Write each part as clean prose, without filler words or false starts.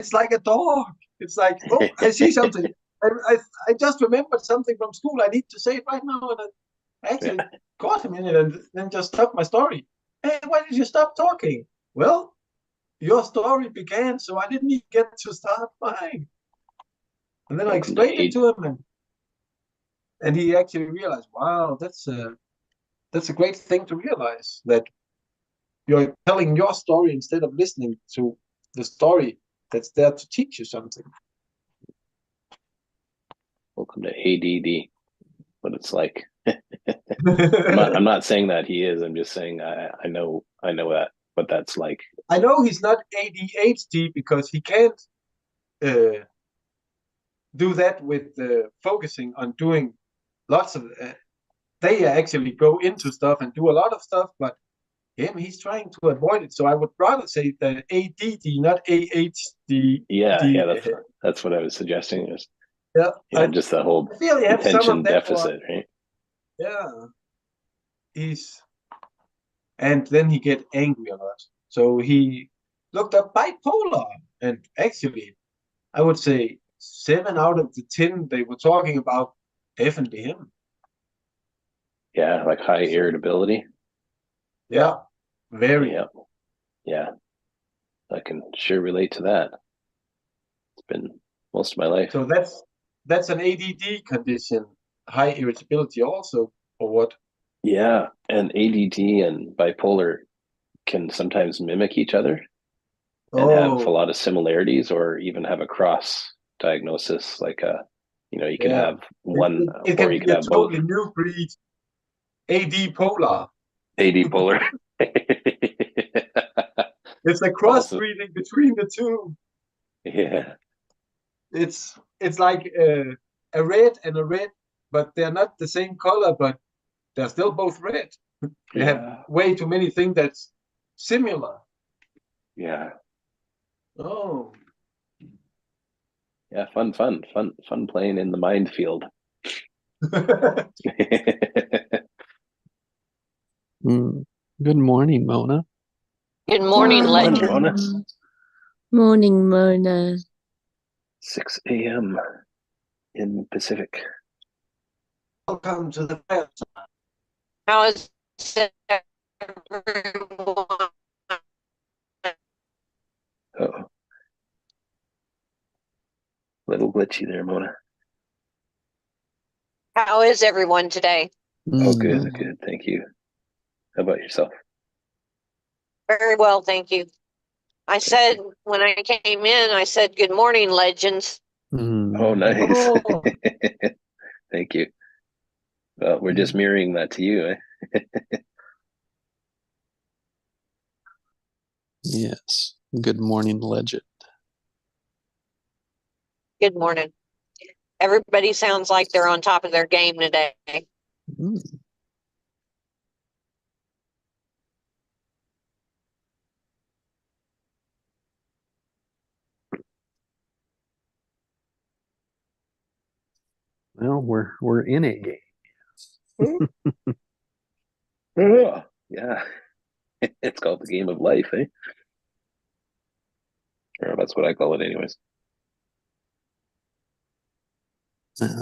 it's like a dog. It's like, oh, I see something. I just remembered something from school. I need to say it right now. And I actually Yeah. got a minute and then just stopped my story. Hey, why did you stop talking? Well, your story began, so I didn't even get to start mine. And then I Welcome to explained it Hey. to him, and he actually realized, wow, that's a great thing to realize that you're telling your story instead of listening to the story that's there to teach you something. Welcome to ADD. What it's like. I'm not saying that he is. I'm just saying I know that what that's like. I know he's not ADHD because he can't uh, do that with focusing on doing lots of. They actually go into stuff and do a lot of stuff, but he's trying to avoid it. So I would rather say that ADD, not AHD. Yeah, that's what I was suggesting. Is Yeah, just the whole I feel he has some of attention that one. deficit, right? Yeah, he's and then he get angry a lot. So he looked up bipolar, and actually, I would say 7 out of the 10 they were talking about definitely him. Yeah, like high So irritability. yeah, very. Yeah, yeah, I can sure relate to that. It's been most of my life. So that's an ADD condition, high irritability also, or what? Yeah, and ADD and bipolar can sometimes mimic each other and have a Oh, lot of similarities, or even have a cross diagnosis. Like you can yeah. have It, one, it, it or can you could be a have both. totally new breed, AD polar. AD polar. It's a Also, crossbreeding between the two. yeah, It's like a red and a red, but they're not the same color, but they're still both red. They have yeah, way too many things that's similar. yeah, Oh. yeah. Fun playing in the minefield. Mm. Good morning, Mona. Good morning, Morning, legend. Mona. Morning, Mona. 6 a.m. in Pacific. Welcome to the fire. How is everyone? Oh, little glitchy there, Mona. How is everyone today? Oh, good, Mm. good. Thank you. How about yourself? Very well, thank you. I said when I came in, I said, "Good morning, legends." Oh, Mm. nice. Oh, Thank you. Well, we're just mirroring that to you, eh? Yes. Good morning, legend. Good morning. Everybody sounds like they're on top of their game today. Mm. Well, we're in a game. Oh, yeah. It's called the game of life, eh? Or that's what I call it, anyways.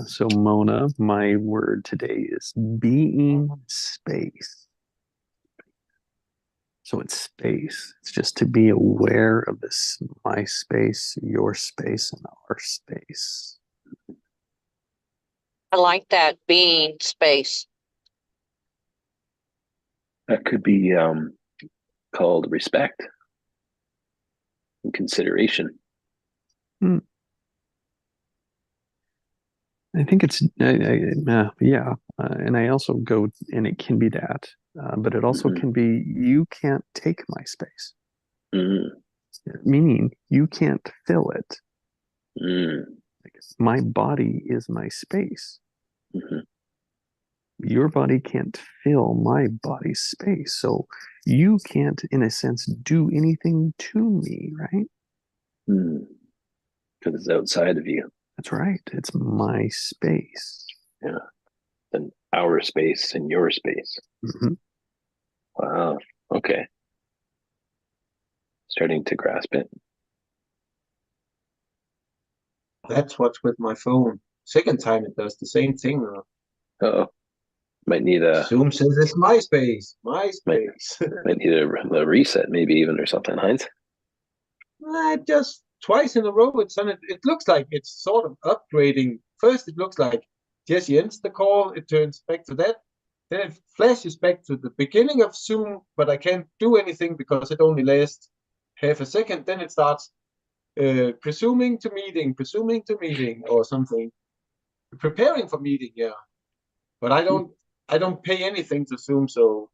So, Mona, my word today is being space. So it's space. It's just to be aware of this, my space, your space, and our space. I like that being space. That could be called respect and consideration. Hmm. I think it's, yeah. And I also go, and it can be that, but it also Mm-hmm. can be, you can't take my space, Mm-hmm. meaning you can't fill it. Mm-hmm. My body is my space. Mm-hmm. Your body can't fill my body's space. So you can't, in a sense, do anything to me, right? Because it's outside of you. That's right. It's my space. Yeah. And our space and your space. Mm-hmm. Wow. Okay. Starting to grasp it. That's what's with my phone. Second time it does the same thing. Oh, might need a Zoom says it's MySpace. might MySpace. might need a reset, maybe even or something, Heinz. Just twice in a row it's done it. It looks like it's sort of upgrading. First, it looks like Jesse ends the call. It turns back to that. Then it flashes back to the beginning of Zoom, but I can't do anything because it only lasts half a second. Then it starts presuming to meeting, or something. Preparing for meeting, yeah. But I don't pay anything to Zoom, so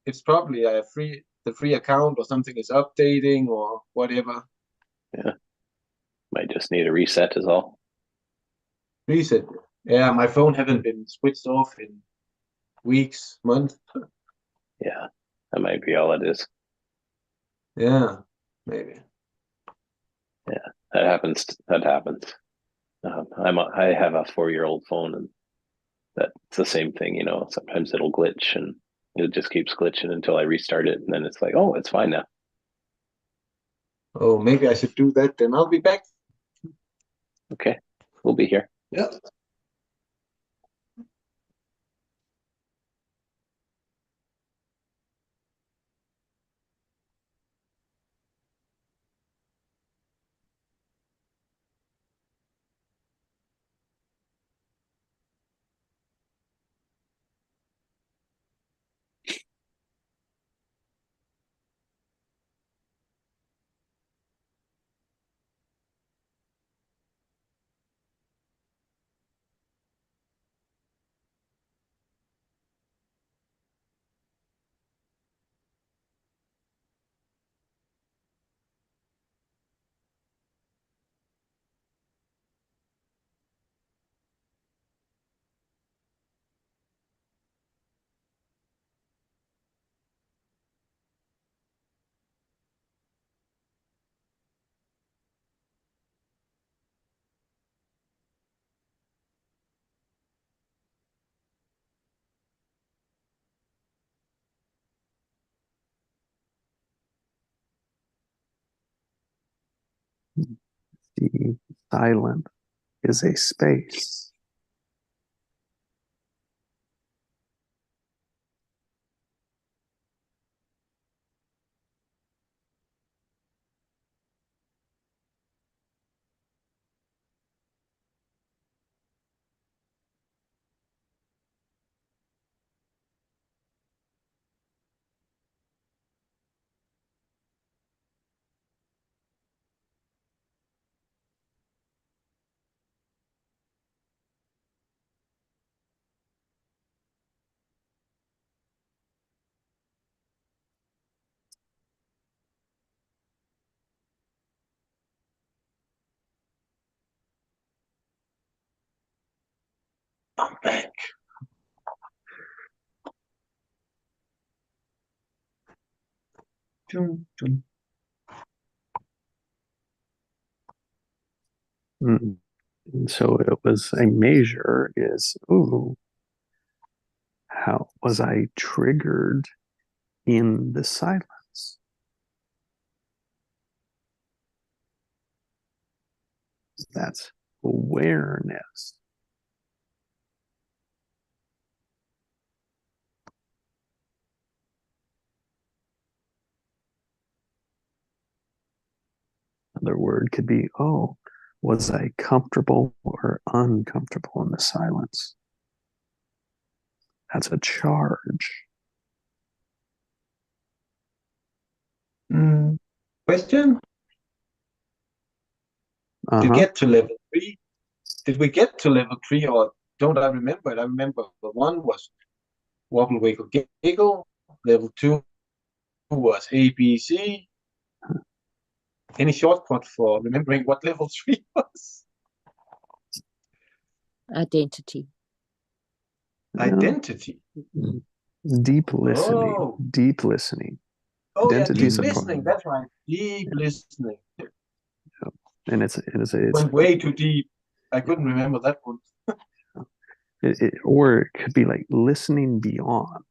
it's probably the free account or something is updating or whatever. Yeah, might just need a reset is all. Reset. Yeah, my phone haven't been switched off in weeks, months. Yeah, that might be all it is. Yeah, maybe. Yeah, that happens. That happens. I have a 4-year-old phone, and that's the same thing. Sometimes it'll glitch, and it just keeps glitching until I restart it, and then it's like, oh, it's fine now. Oh, maybe I should do that then. I'll be back. Okay, we'll be here. Yeah. The silent is a space. I'm back. Dum, dum. Mm. And so it was a measure is, ooh, how was I triggered in the silence? That's awareness. Another word could be, oh, was I comfortable or uncomfortable in the silence? That's a charge. Question? To Uh-huh. get to level 3, did we get to level 3 or don't I remember it? I remember the one was Wobble Wiggle Giggle. Level 2 was ABC. Any shortcut for remembering what level 3 was? Identity. Identity. Deep listening. Oh, Deep listening. oh yeah, Identity deep is a part. listening. That's right. Deep listening. And it's Went way too deep. I couldn't remember that one. or it could be like listening beyond.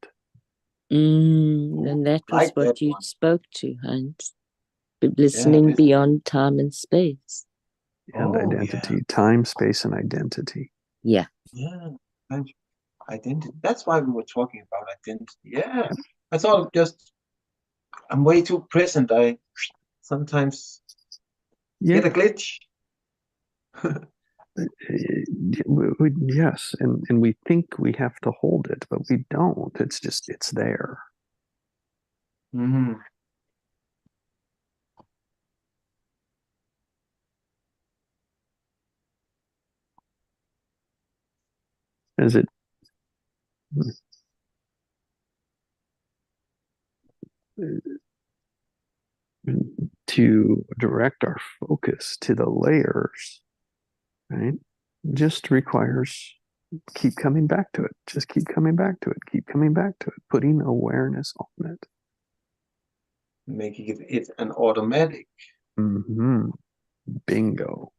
And that was Like what that you one. spoke to, Hans. Listening this- beyond time and space. and Oh, identity, time, space, and identity. Yeah. yeah. And identity. That's why we were talking about identity. Yeah. I thought just I'm way too present. I sometimes Yeah, get a glitch. yes, and we think we have to hold it, but we don't. It's just it's there. Mhm. Is it to direct our focus to the layers, right? Just requires keep coming back to it. Just keep coming back to it. Keep coming back to it. Putting awareness on it. Making it an automatic. Mm-hmm. Bingo.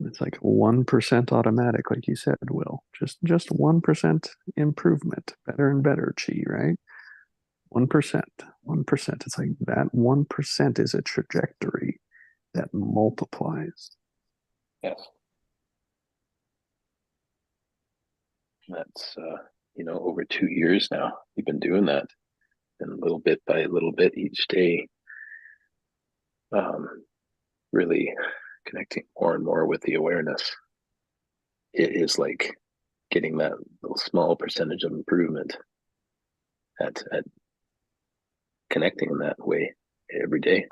It's like 1% automatic, like you said, Will. Just 1% improvement. Better and better, Chi, right? 1%. 1%. It's like that 1% is a trajectory that multiplies. Yes. That's over 2 years now. You've been doing that, and little bit by little bit each day. Really connecting more and more with the awareness. It is like getting that little small percentage of improvement at connecting in that way every day,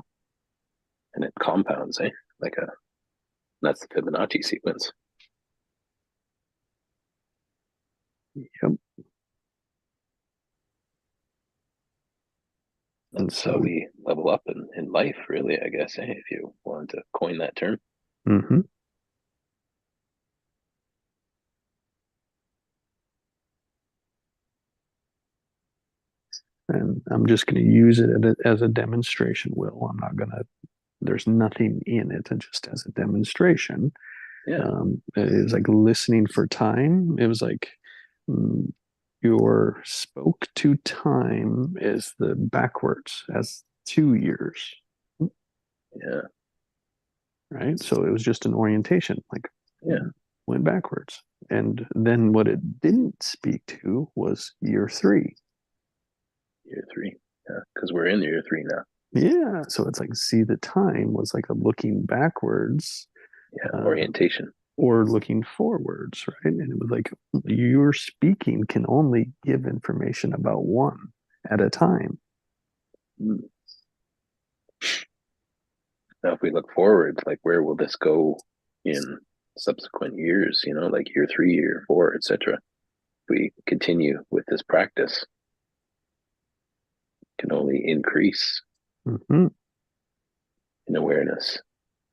and it compounds, like that's the Fibonacci sequence. Yep. That's how we level up in life, really, I guess, if you wanted to coin that term. Mm-hmm. And I'm just going to use it as a demonstration, Will. I'm not going to, there's nothing in it, just as a demonstration. Yeah. It was like listening for time. It was like your spoke to time is the backwards as 2 years. Yeah. Right. So it was just an orientation, like went backwards. And then what it didn't speak to was year 3. Year 3. Yeah. Because we're in year 3 now. Yeah. So it's like, see, the time was like a looking backwards. Yeah. Orientation. Or looking forwards, right? And it was like your speaking can only give information about one at a time. Now, if we look forward, like where will this go in subsequent years? Like year 3, year 4, etc. If we continue with this practice, it can only increase Mm-hmm. in awareness.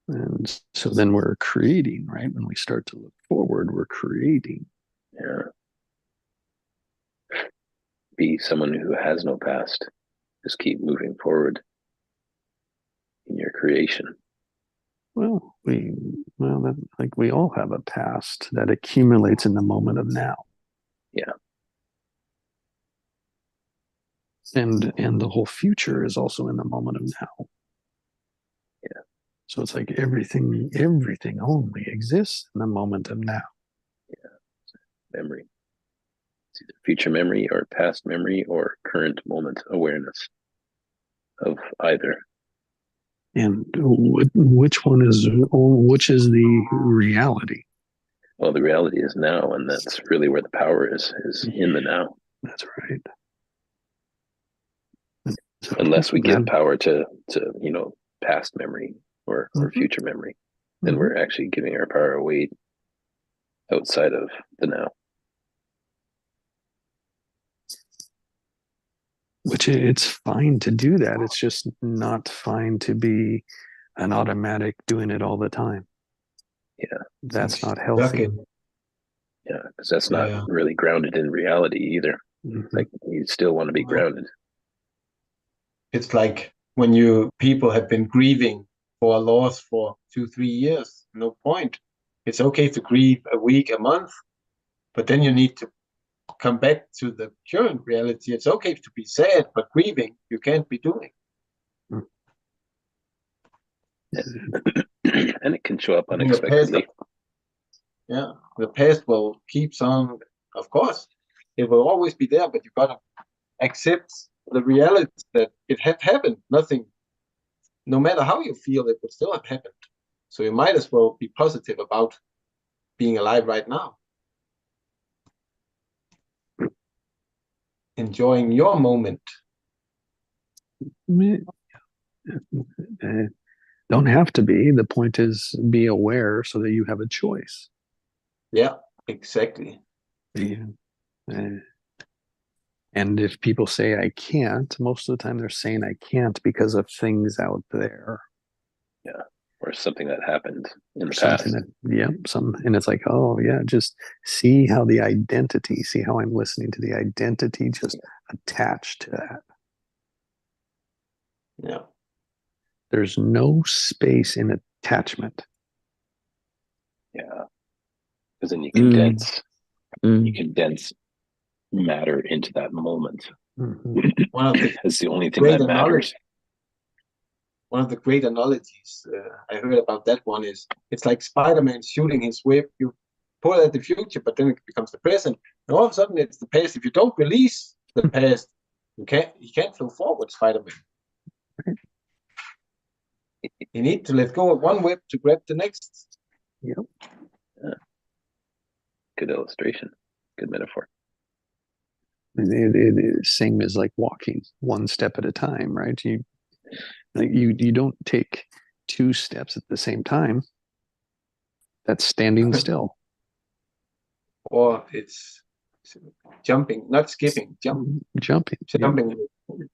And so then we're creating, right? When we start to look forward, we're creating. Yeah. Be someone who has no past. Just keep moving forward in your creation. Well, like we all have a past that accumulates in the moment of now. Yeah. And the whole future is also in the moment of now. Yeah. So it's like everything only exists in the moment of now. Yeah. Memory. It's either future memory or past memory or current moment awareness of either. And which is the reality? Well, the reality is now, and that's really where the power is in the now. That's right. So unless we give power to past memory or future memory, then we're actually giving our power away outside of the now. Which it's fine to do that. It's just not fine to be an automatic doing it all the time. Yeah. That's not healthy. Yeah, because that's not really grounded in reality either. Like you still want to be grounded. It's like when people have been grieving for a loss for 2-3 years. No point. It's okay to grieve a week, a month, but then you need to come back to the current reality. It's okay to be sad, but grieving you can't be doing. And it can show up In the past, unexpectedly. yeah, the past will keeps on. Of course, it will always be there, but you gotta accept the reality that it had happened. Nothing, no matter how you feel, it would still have happened. So you might as well be positive about being alive right now, enjoying your moment. Don't have to be. The point is be aware so that you have a choice. Yeah, exactly. Yeah. And if people say I can't, most of the time they're saying I can't because of things out there. Yeah. Or something that happened in the Something past. that, yeah, and it's like, oh yeah, just see how the identity, see how I'm listening to the identity just attached to that. Yeah. There's no space in attachment. Yeah. Because then you condense matter into that moment. One of the It's the only thing great that matters. One of the great analogies I heard about that one is it's like Spider-Man shooting his web. You pull at the future, but then it becomes the present. And all of a sudden it's the past. If you don't you can't flow forward, Spider-Man. You need to let go of one web to grab the next. Yep. Yeah. Good illustration. Good metaphor. It is same as like walking one step at a time, right? You don't take 2 steps at the same time. That's standing still. Or it's jumping, not skipping, jumping. Jumping.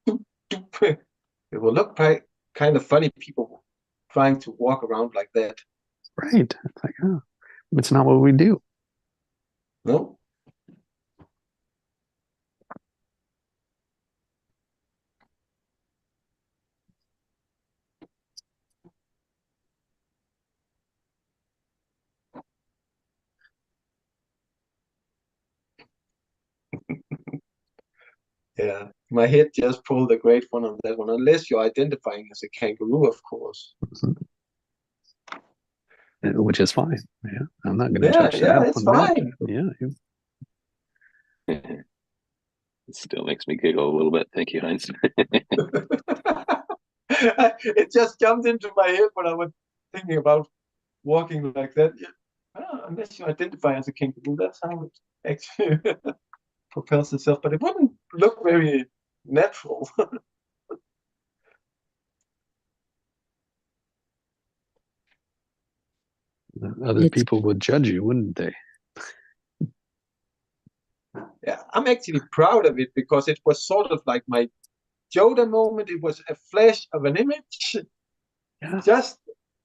It will look kind of funny, people trying to walk around like that. Right. It's like, oh, it's not what we do. No. Yeah, my head just pulled a great one on that one, unless you're identifying as a kangaroo, of course. Which is fine. Yeah, I'm not going to touch that. Yeah, it's fine. Yeah. It still makes me giggle a little bit. Thank you, Heinz. It just jumped into my head when I was thinking about walking like that. Unless you identify as a kangaroo, that's how it actually propels itself, but it wouldn't look very natural. Other people would judge you, wouldn't they? Yeah, I'm actually proud of it because it was sort of like my Yoda moment. It was a flash of an image, just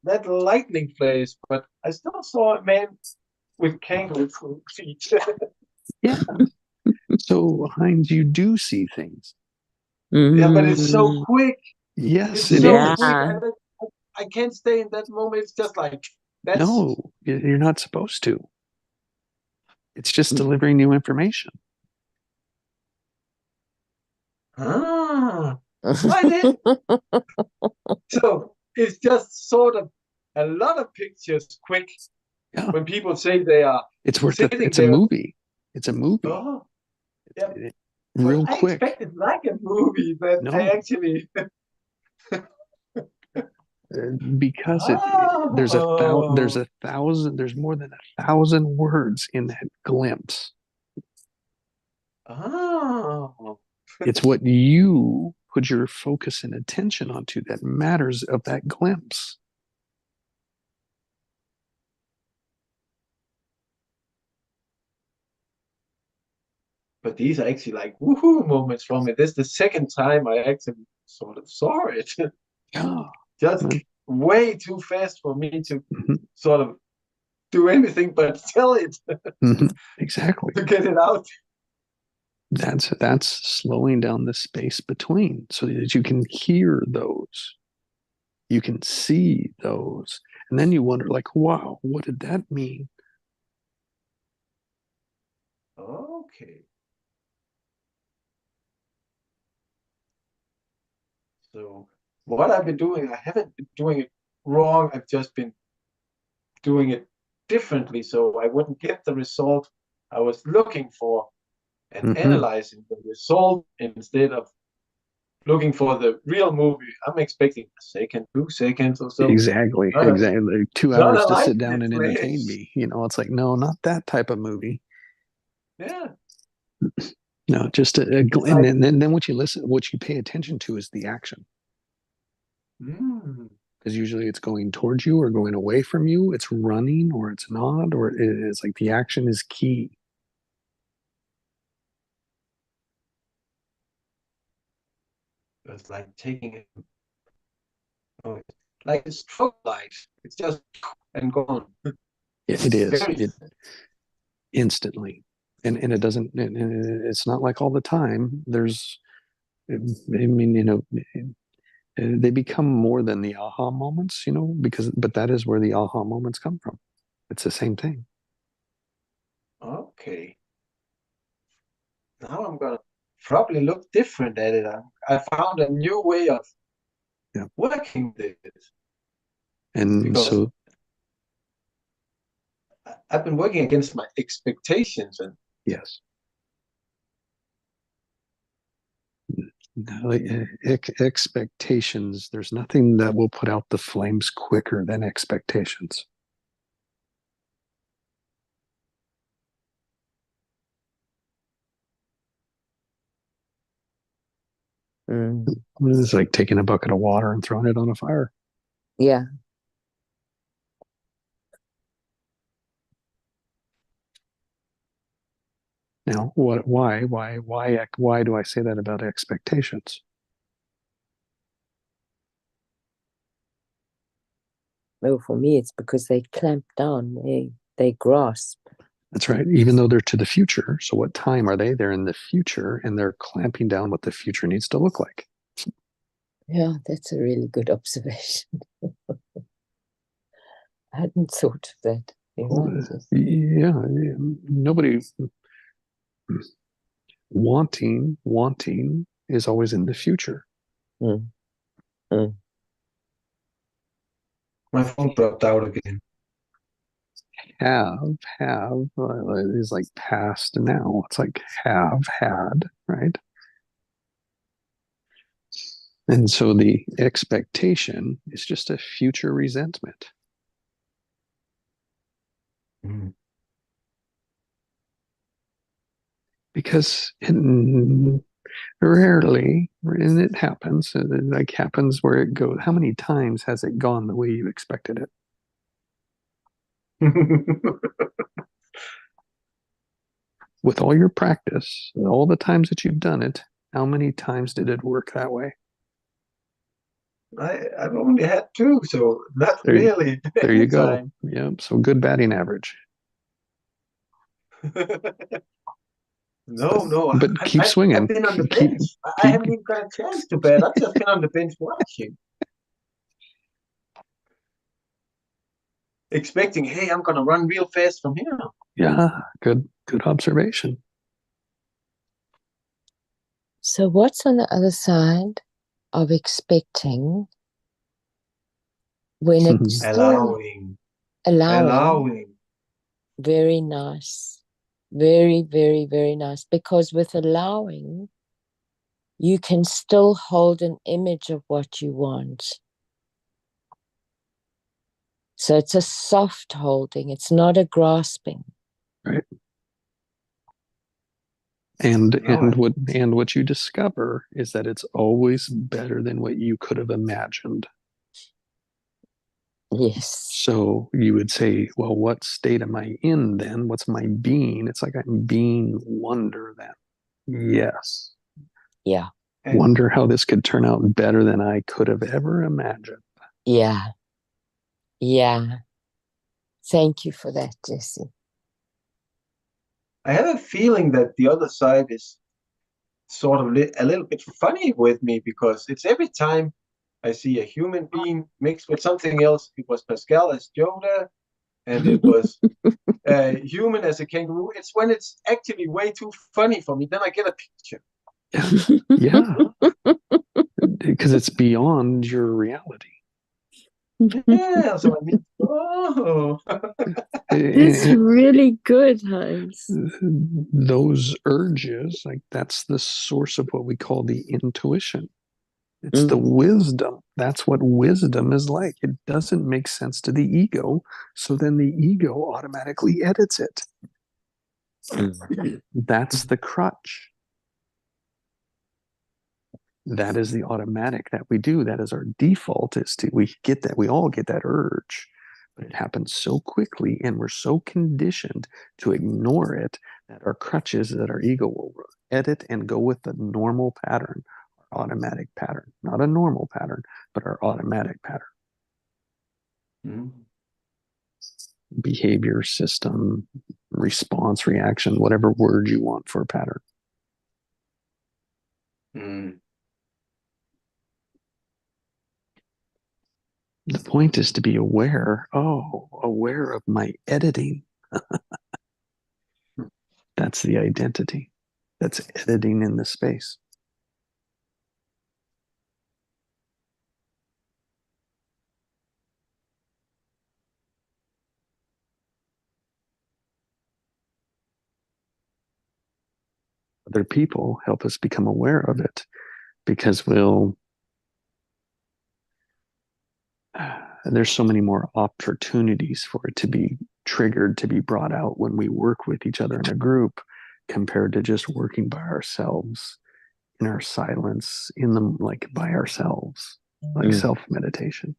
that lightning flash, but I still saw a man with kangaroo feet. Yeah. So, Heinz, you do see things. Yeah, but it's so quick. Yes, it's so is. quick. I can't stay in that moment. It's just like that's... No, you're not supposed to. It's just delivering new information. I did. So it's just sort of a lot of pictures quick. Yeah. When people say they are, it's worth it. It's a movie. It's a movie. Oh, yeah. Real I quick. expected like a movie, but No. I actually because there's more than 1,000 words in that glimpse. Oh. It's what you put your focus and attention onto that matters of that glimpse. But these are actually like woohoo moments from it. This is the second time I actually sort of saw it. Yeah. Just way too fast for me to sort of do anything but tell it. Exactly. To get it out. That's slowing down the space between so that you can hear those. You can see those. And then you wonder, like, wow, what did that mean? Okay. So what I've been doing, I haven't been doing it wrong. I've just been doing it differently, so I wouldn't get the result I was looking for, and Mhm. analyzing the result instead of looking for the real movie. I'm expecting a second, 2 seconds or so. Exactly. Not a, Exactly. 2 not hours a to light sit in down the and entertain flesh. me. It's like, no, not that type of movie. Yeah. No, just It's and like, then what you pay attention to is the action. mm, Because usually it's going towards you or going away from you. It's running or it's not, or it's like the action is key. it's like taking it, oh, like a strobe light. It's just and gone. It is. Very, It instantly. And it doesn't, it's not like all the time. I mean, they become more than the aha moments, but that is where the aha moments come from. It's the same thing. okay. Now I'm gonna probably look different at it. I found a new way of Yeah. working this, And because so, I've been working against my expectations, and yes. Like, expectations, there's nothing that will put out the flames quicker than expectations. Mm. It's like taking a bucket of water and throwing it on a fire. Yeah. Now, why do I say that about expectations? Well, for me, it's because they clamp down. They grasp. That's right. Even though they're to the future. So what time are they? They're in the future and they're clamping down what the future needs to look like. Yeah, that's a really good observation. I hadn't thought of that. You're right, yes. Yeah, nobody wanting is always in the future. Mm. Mm. my phone dropped out again. Have is like past now. It's like have had, right? And so the expectation is just a future resentment. Mm. Because rarely, and it happens, where it goes. How many times has it gone the way you expected it? With all your practice, all the times that you've done it, how many times did it work that way? I've only had 2, so not There really. There you go. Time. Yeah, so good batting average. No, But keep swinging. I've been on the Keep, bench. I haven't even got a chance to bet. I've just been on the bench watching, expecting, hey, I'm gonna run real fast from here. yeah, good observation. So, what's on the other side of expecting when it's still allowing? Very nice. Very, very, very nice. Because with allowing, you can still hold an image of what you want. So it's a soft holding. It's not a grasping. Right. And what you discover is that it's always better than what you could have imagined. Yes. So you would say, well, what state am I in then? What's my being? It's like I'm being wonder then. Yes. Yeah. Wonder how this could turn out better than I could have ever imagined. Yeah. Yeah. Thank you for that, Jesse. I have a feeling that the other side is sort of a little bit funny with me, because it's every time I see a human being mixed with something else. It was Pascal as Yoda, and it was a human as a kangaroo. It's when it's actually way too funny for me. Then I get a picture. Yeah. because it's beyond your reality. Yeah, so I mean, oh, That's really good, Hans. Those urges, like that's the source of what we call the intuition. It's the wisdom. That's what wisdom is like. It doesn't make sense to the ego, so then the ego automatically edits it. That's the crutch. That is the automatic that we do. That is our default, is to, we get that, we all get that urge, but it happens so quickly and we're so conditioned to ignore it that our crutch is that our ego will edit and go with the normal pattern, our automatic pattern, not a normal pattern, but our automatic pattern. Behavior, system, response, reaction, whatever word you want for a pattern. The point is to be aware, aware of my editing. That's the identity. That's editing in the space. Other people help us become aware of it, because there's so many more opportunities for it to be triggered, to be brought out when we work with each other in a group, compared to just working by ourselves in our silence, in them, like by ourselves, like self-meditation.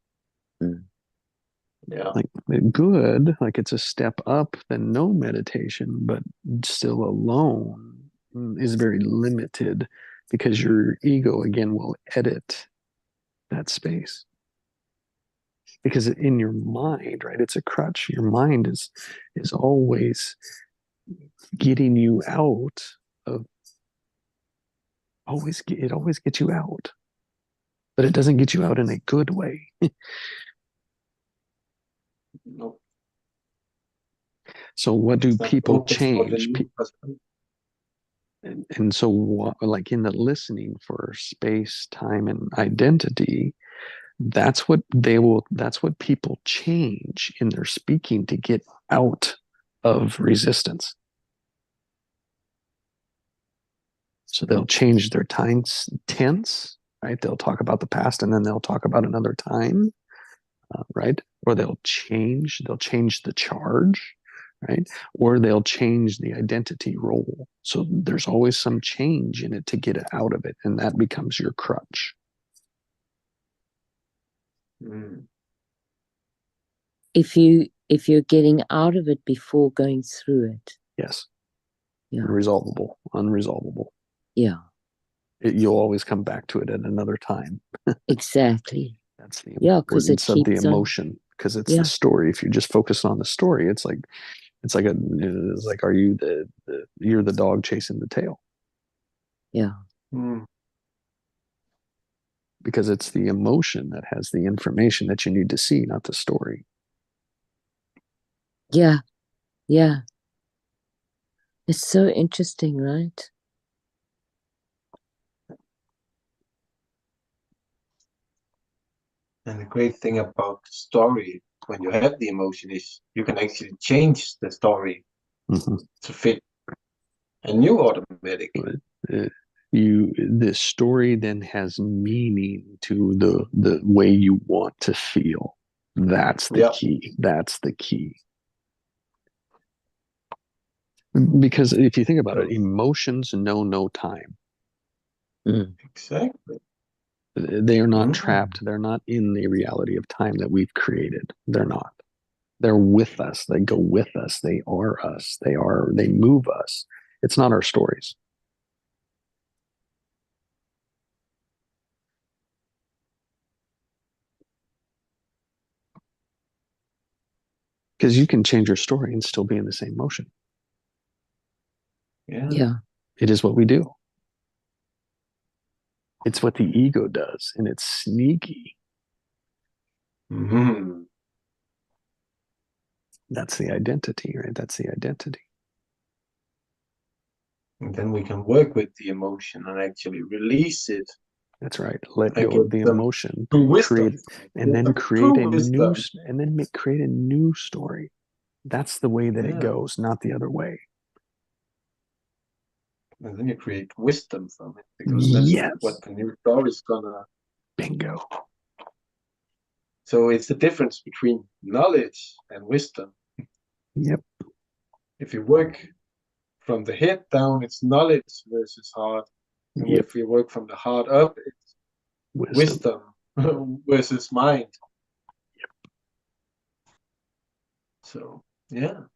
Yeah. Like good, like it's a step up than no meditation, but still alone is very limited, because your ego again will edit that space. Because in your mind, right, it's a crutch. Your mind is always getting you out of, it always gets you out, but it doesn't get you out in a good way. No. So what do people Always for the change? new person. And so like in the listening for space, time, and identity, that's what people change in their speaking to get out of resistance. So they'll change their tense, right? They'll talk about the past and then they'll talk about another time, right? Or they'll change the charge, right? Or they'll change the identity role. So there's always some change in it to get out of it, and that becomes your crutch. If you're getting out of it before going through it. Yes. Yeah. Unresolvable. Yeah. You'll always come back to it at another time. Exactly. That's the importance of the emotion, because it's the story. If you just focus on the story, it's like are you you're the dog chasing the tail? Yeah. Because it's the emotion that has the information that you need to see, not the story. Yeah. Yeah. It's so interesting, right? And the great thing about the story, when you have the emotion, is you can actually change the story to fit a new automatic. The story then has meaning to the way you want to feel. That's the key. That's the key. Because if you think about it, emotions know no time. Exactly. They are not trapped. They're not in the reality of time that we've created. They're not. They're with us. They go with us. They are us. They move us. It's not our stories. Because you can change your story and still be in the same motion. Yeah. It is what we do. It's what the ego does, and it's sneaky. That's the identity, right? That's the identity. And then we can work with the emotion and actually release it That's right. Let and go of get the them emotion, through wisdom. create, and then Get them create through a new, wisdom. and then create a new story. That's the way that it Yeah. goes, not the other way. And then you create wisdom from it, because that's Yes. what the new story is gonna. Bingo. So it's the difference between knowledge and wisdom. Yep. If you work from the head down, it's knowledge versus heart. And Yep. if you work from the heart up, it's wisdom versus mind. Yep. So, yeah.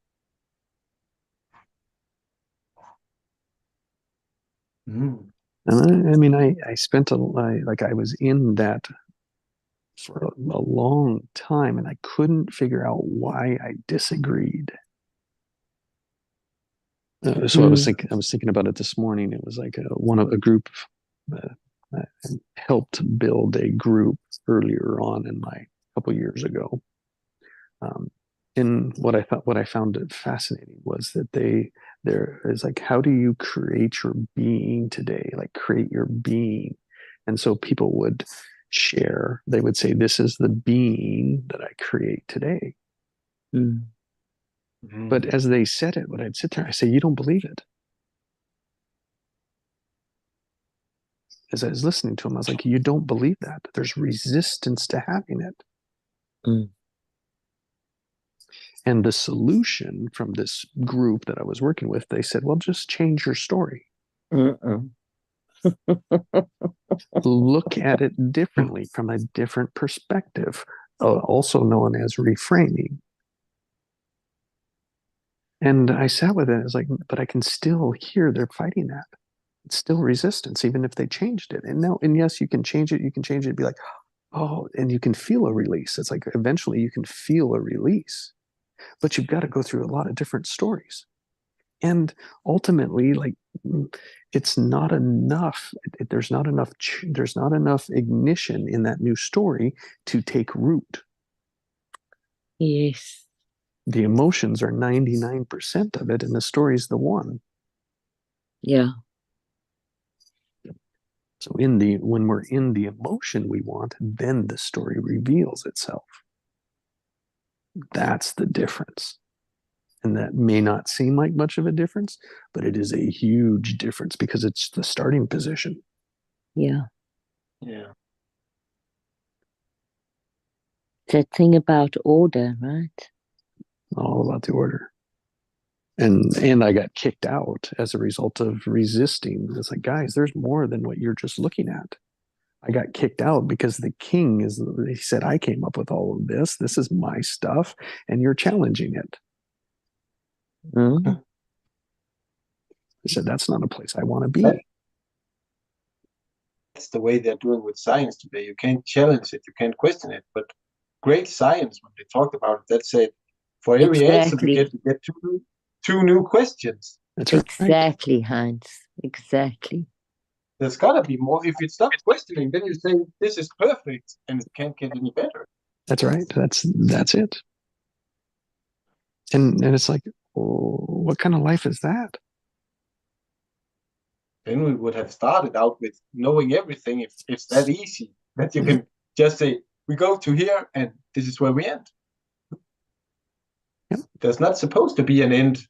Mm. And I mean, I spent I was in that for a long time, and I couldn't figure out why I disagreed. So I was thinking about it this morning. It was like a group helped build a group earlier on in my couple years ago. And what I found fascinating was that there is like, how do you create your being today? Like, create your being. And so people would share, they would say, this is the being that I create today. But as they said it, when I'd sit there, I say, you don't believe it. As I was listening to him, I was like, you don't believe that. There's resistance to having it. And the solution from this group that I was working with, they said, well, just change your story. Look at it differently, from a different perspective, also known as reframing. And I sat with it. I was like, but I can still hear they're fighting that. It's still resistance, even if they changed it. And now, and yes, you can change it. You can change it and be like, oh, and you can feel a release. It's like, eventually you can feel a release, but you've got to go through a lot of different stories. And ultimately, like, it's not enough. There's not enough ignition in that new story to take root. Yes. The emotions are 99% of it, and the story's the one. Yeah. So when we're in the emotion we want, then the story reveals itself. That's the difference. And that may not seem like much of a difference, but it is a huge difference, because it's the starting position. Yeah. Yeah. That thing about order, right? All about the order. And I got kicked out as a result of resisting. It's like, guys, there's more than what you're just looking at. I got kicked out because the king he said, I came up with all of this. This is my stuff, and you're challenging it. I said, that's not a place I want to be. That's the way they're doing with science today. You can't challenge it, you can't question it. But great science, when they talked about it, that said, for every answer we get two new questions. That's right. Exactly, Heinz. Exactly. There's got to be more. If you stop questioning, then you say, this is perfect, and it can't get any better. That's right. That's it. And it's like, oh, what kind of life is that? Then we would have started out with knowing everything. If it's that easy that you can just say, we go to here and this is where we end. Yep. There's not supposed to be an end.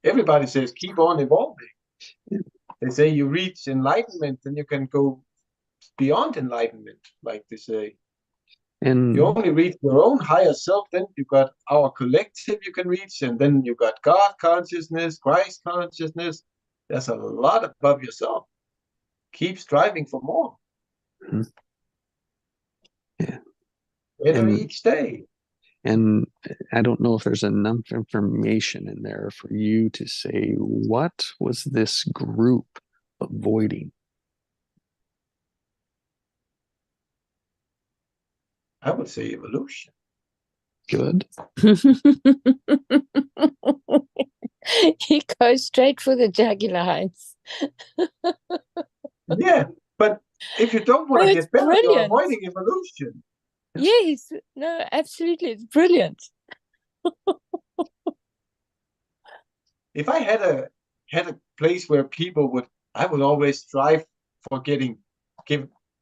Everybody says keep on evolving. Yep. They say you reach enlightenment, then you can go beyond enlightenment, like they say. And you only reach your own higher self, then you got our collective you can reach, and then you got God consciousness, Christ consciousness. There's a lot above yourself. Keep striving for more. Mm-hmm. Yeah. Better each day. And I don't know if there's enough information in there for you to say, what was this group avoiding? I would say evolution. Good. He goes straight for the jugular, Heinz. Yeah, but if you don't want to get better, you're avoiding evolution. Yes, no, absolutely, it's brilliant. If I had a place where people I would always strive for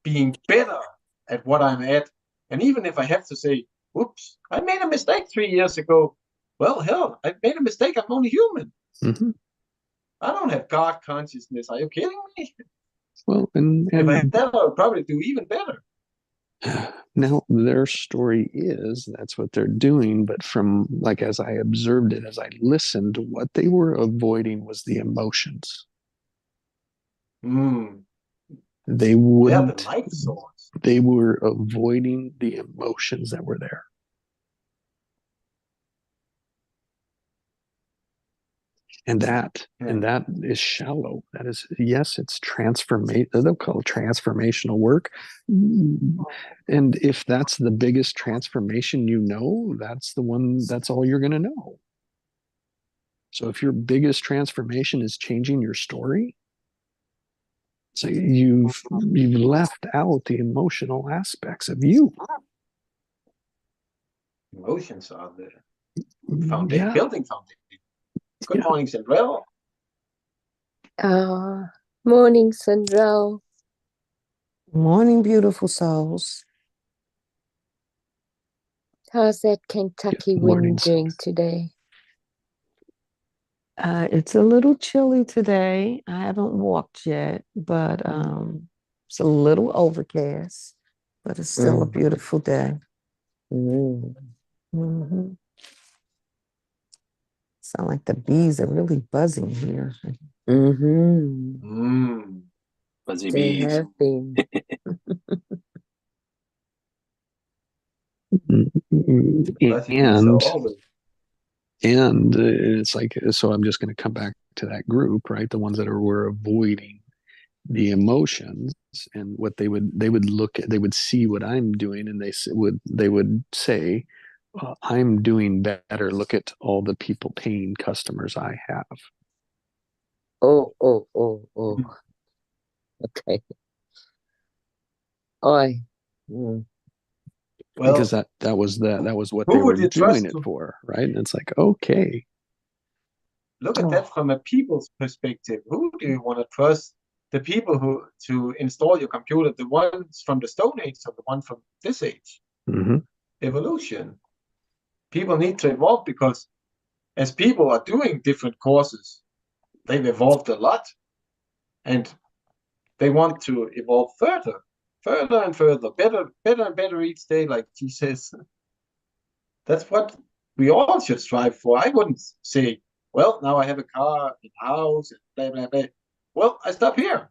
being better at what I'm at. And even if I have to say, oops, I made a mistake 3 years ago. Well, hell, I made a mistake. I'm only human. Mm-hmm. I don't have God consciousness. Are you kidding me? Well, and If I had that, I would probably do even better. now their story is that's what they're doing, but from like as I observed it, as I listened, what they were avoiding was the emotions. Mm. They Yeah, wouldn't. the life source. They were avoiding the emotions that were there. And that is shallow. That is, yes, it's transformation. They'll call it transformational work. And if that's the biggest transformation you know, that's the one, that's all you're going to know. So if your biggest transformation is changing your story, so you've left out the emotional aspects of you. Emotions are the foundation, building foundation. Good morning, Sandrell. Morning, Sandrell. Morning, beautiful souls. How's that Kentucky wind doing today? It's a little chilly today. I haven't walked yet, but it's a little overcast, but it's still a beautiful day. Mm-hmm. Sound like the bees are really buzzing here. Fuzzy They bees. have been. And it's like, so I'm just going to come back to that group, right? The ones that were avoiding the emotions, and what they would look at, they would see what I'm doing, and they would say, I'm doing better. Look at all the people paying customers I have. Oh. Okay. Well, because that was what they were doing it for, right? And it's like, okay. Look at that from a people's perspective. Who do you want to trust? The people who to install your computer, the ones from the Stone Age or the one from this age? Evolution. People need to evolve, because as people are doing different courses, they've evolved a lot, and they want to evolve further and further, better and better each day, like she says. That's what we all should strive for. I wouldn't say, well, now I have a car, a house, and blah, blah, blah. Well, I stop here.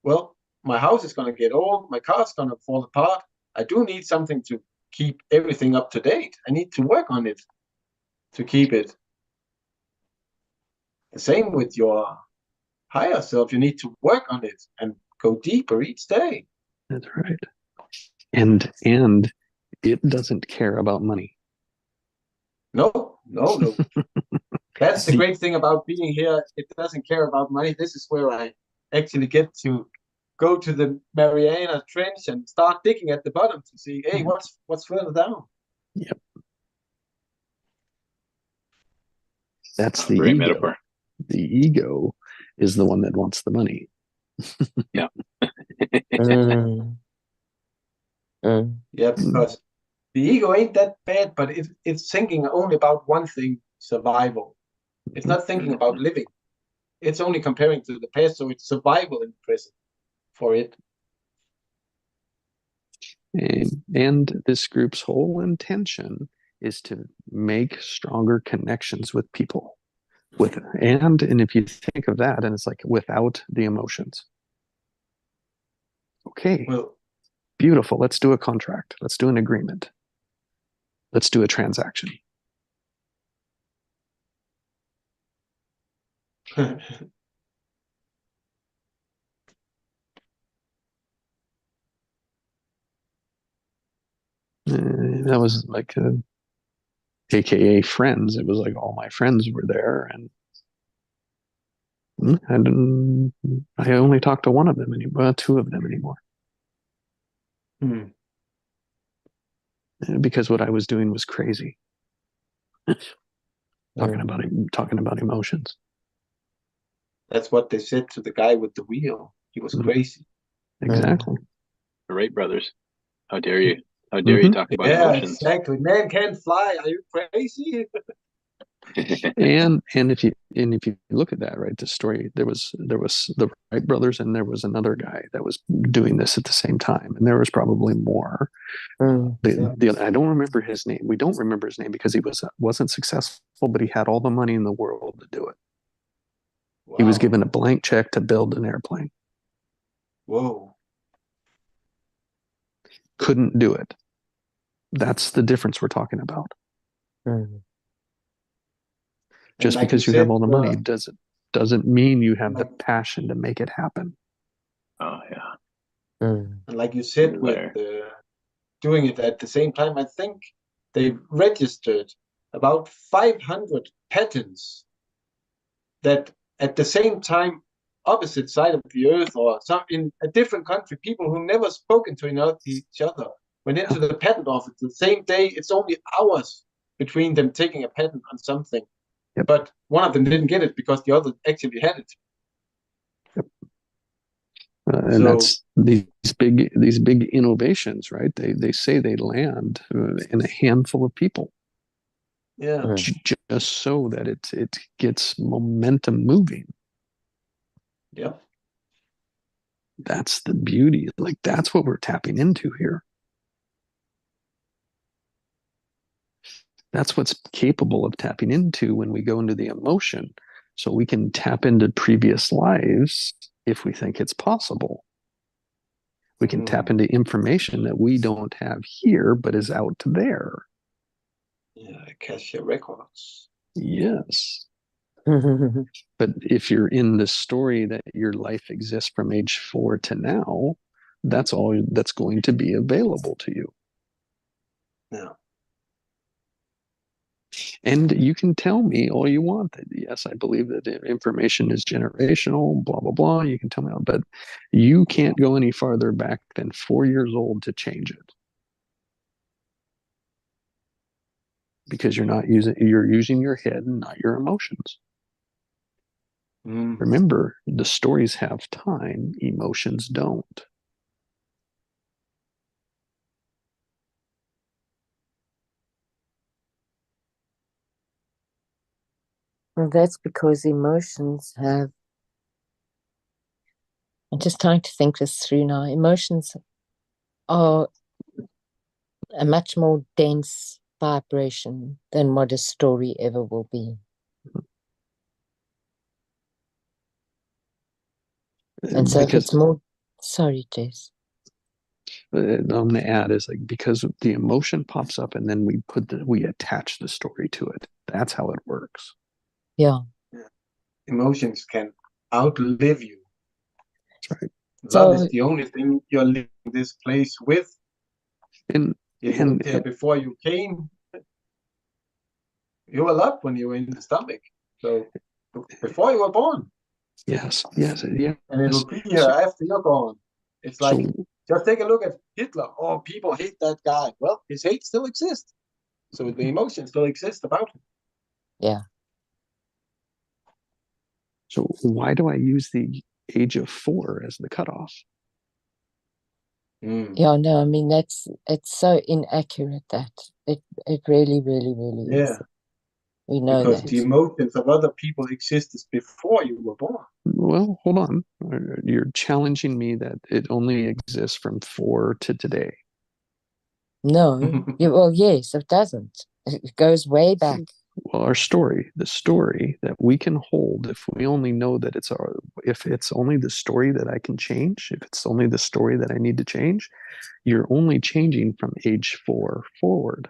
Well, my house is going to get old. My car's going to fall apart. I do need something to keep everything up to date. I need to work on it to keep it. The same with your higher self. You need to work on it and go deeper each day. That's right. And it doesn't care about money. No. That's the great thing about being here. It doesn't care about money. This is where I actually get to go to the Mariana Trench and start digging at the bottom to see, hey, what's further down? Yep. That's the great ego. Metaphor. The ego is the one that wants the money. Yeah. Yeah, because the ego ain't that bad, but it's thinking only about one thing: survival. It's not thinking about living. It's only comparing to the past, so it's survival in the present for it. And this group's whole intention is to make stronger connections with people. And if you think of that, and it's like without the emotions. Okay. Well, beautiful. Let's do a contract. Let's do an agreement. Let's do a transaction. That was like AKA friends. It was like all my friends were there, and I only talked to one of them anymore, two of them anymore. Because what I was doing was crazy. talking about emotions. That's what they said to the guy with the wheel. He was crazy. Exactly. Wright brothers. How dare you? How dare you talk about Yeah, emotions? exactly. Man can't fly. Are you crazy? And if you look at that, right, the story, there was the Wright brothers, and there was another guy that was doing this at the same time, and there was probably more. I don't remember his name. We don't remember his name because he wasn't successful, but he had all the money in the world to do it. Wow. He was given a blank check to build an airplane. Whoa. Couldn't do it. That's the difference we're talking about. Just like because you you have said, all the money doesn't mean you have the passion to make it happen. Oh yeah. And like you said, with doing it at the same time, I think they registered about 500 patents that at the same time, opposite side of the earth or some in a different country, people who never spoken to each other went into the patent office the same day. It's only hours between them taking a patent on something. Yep. But one of them didn't get it because the other actually had it. Yep. And that's these big innovations, right? They say they land in a handful of people. Yeah. Just so that it gets momentum moving. Yep. That's the beauty. Like, that's what we're tapping into here. That's what's capable of tapping into when we go into the emotion. So we can tap into previous lives if we think it's possible. We can tap into information that we don't have here, but is out there. Yeah, Akasha Records. Yes. But if you're in the story that your life exists from age 4 to now, that's all that's going to be available to you. Yeah. And you can tell me all you want that, yes, I believe that information is generational, blah, blah, blah. You can tell me, but you can't go any farther back than 4 years old to change it. Because you're using your head and not your emotions. Remember, the stories have time, emotions don't. Well, that's because emotions have. I'm just trying to think this through now. Emotions are a much more dense vibration than what a story ever will be. And so if it's more, sorry, Jess. I'm going to add is like, because the emotion pops up and then we attach the story to it. That's how it works. Yeah. Emotions can outlive you. That's right. Love is the only thing you're leaving this place with. And before you came, you were loved when you were in the stomach. So before you were born. Yes. And it will be here after you're gone. It's like, just take a look at Hitler. Oh, people hate that guy. Well, his hate still exists. So the emotion still exists about him. Yeah. So why do I use the age of 4 as the cutoff? Yeah, no, I mean, it's so inaccurate that it really, really, really is. We know because that. the emotions of other people existed before you were born. Well, hold on. You're challenging me that it only exists from 4 to today. No. Well, yes, it doesn't. It goes way back. Well, the story that we can hold, if we only know that if it's only the story that I can change, if it's only the story that I need to change, you're only changing from age 4 forward.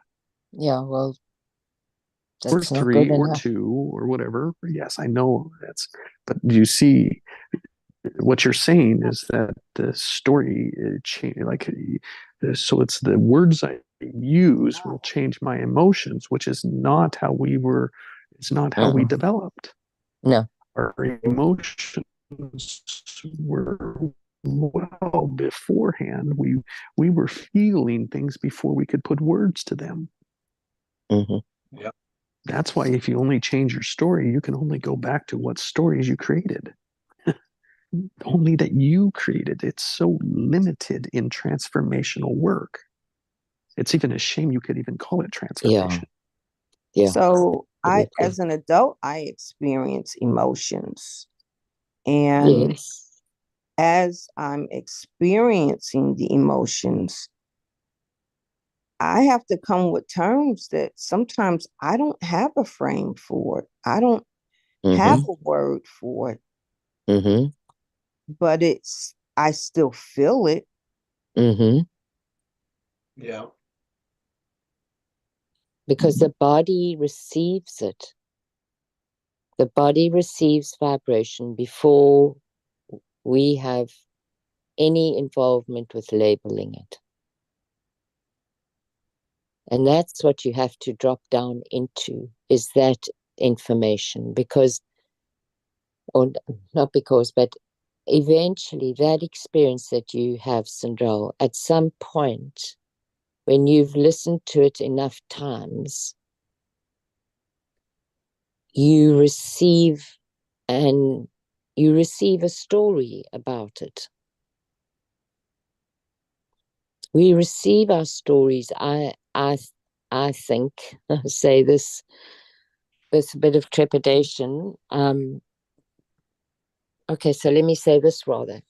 Yeah, well, or 3 or 2 or whatever. Yes, I know but you see, what you're saying is that the story change, so it's the words I use will change my emotions, which is not how we were. It's not how we developed. No, our emotions were well beforehand. We were feeling things before we could put words to them. Yeah. That's why if you only change your story, you can only go back to what stories you created. only that you created. It's so limited in transformational work. It's even a shame you could even call it transformation. Yeah. So Absolutely. as an adult, I experience emotions. And Yes. as I'm experiencing the emotions, I have to come with terms that sometimes I don't have a frame for it. I don't have a word for it, but I still feel it. Yeah. Because the body receives it. The body receives vibration before we have any involvement with labeling it. And that's what you have to drop down into, is that information. Because, or not because, but eventually that experience that you have, Sandrell, at some point, when you've listened to it enough times, you receive a story about it. We receive our stories. I think, I say this with a bit of trepidation. Okay, so let me say this rather.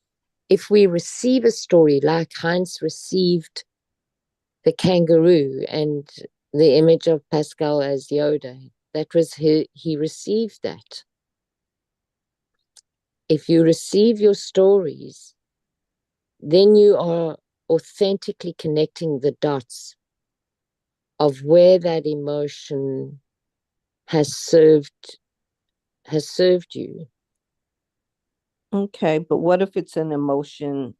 If we receive a story like Heinz received the kangaroo and the image of Pascal as Yoda, that was he received that. If you receive your stories, then you are authentically connecting the dots of where that emotion has served you. Okay, but what if it's an emotion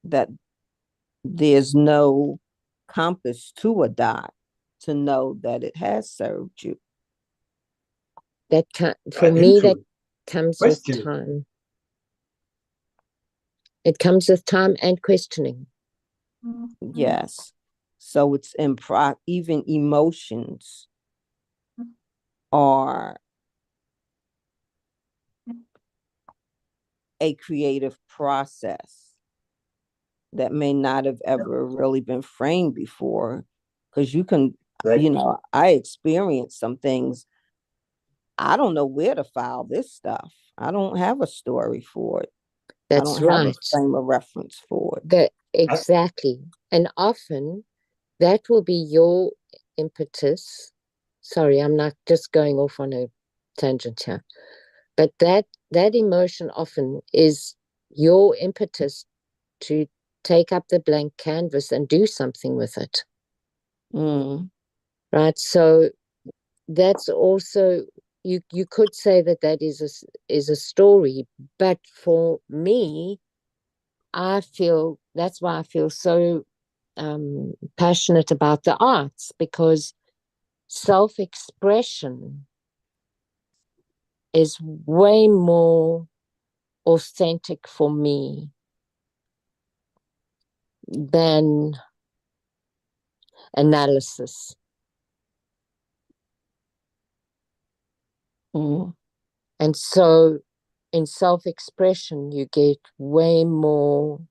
that there's no compass to a dot to know that it has served you? That for me, that comes with Question. time. It comes with time and questioning. Yes. So it's even emotions are a creative process that may not have ever really been framed before. Because you can, I experienced some things. I don't know where to file this stuff. I don't have a story for it. That's I don't right. have a frame of reference for it. Exactly. And often that will be your impetus. Sorry, I'm not just going off on a tangent here. But that emotion often is your impetus to take up the blank canvas and do something with it. Right? So that's also, you could say that is a story, but for me, I feel that's why I feel so passionate about the arts, because self-expression is way more authentic for me than analysis. And so in self-expression, you get way more.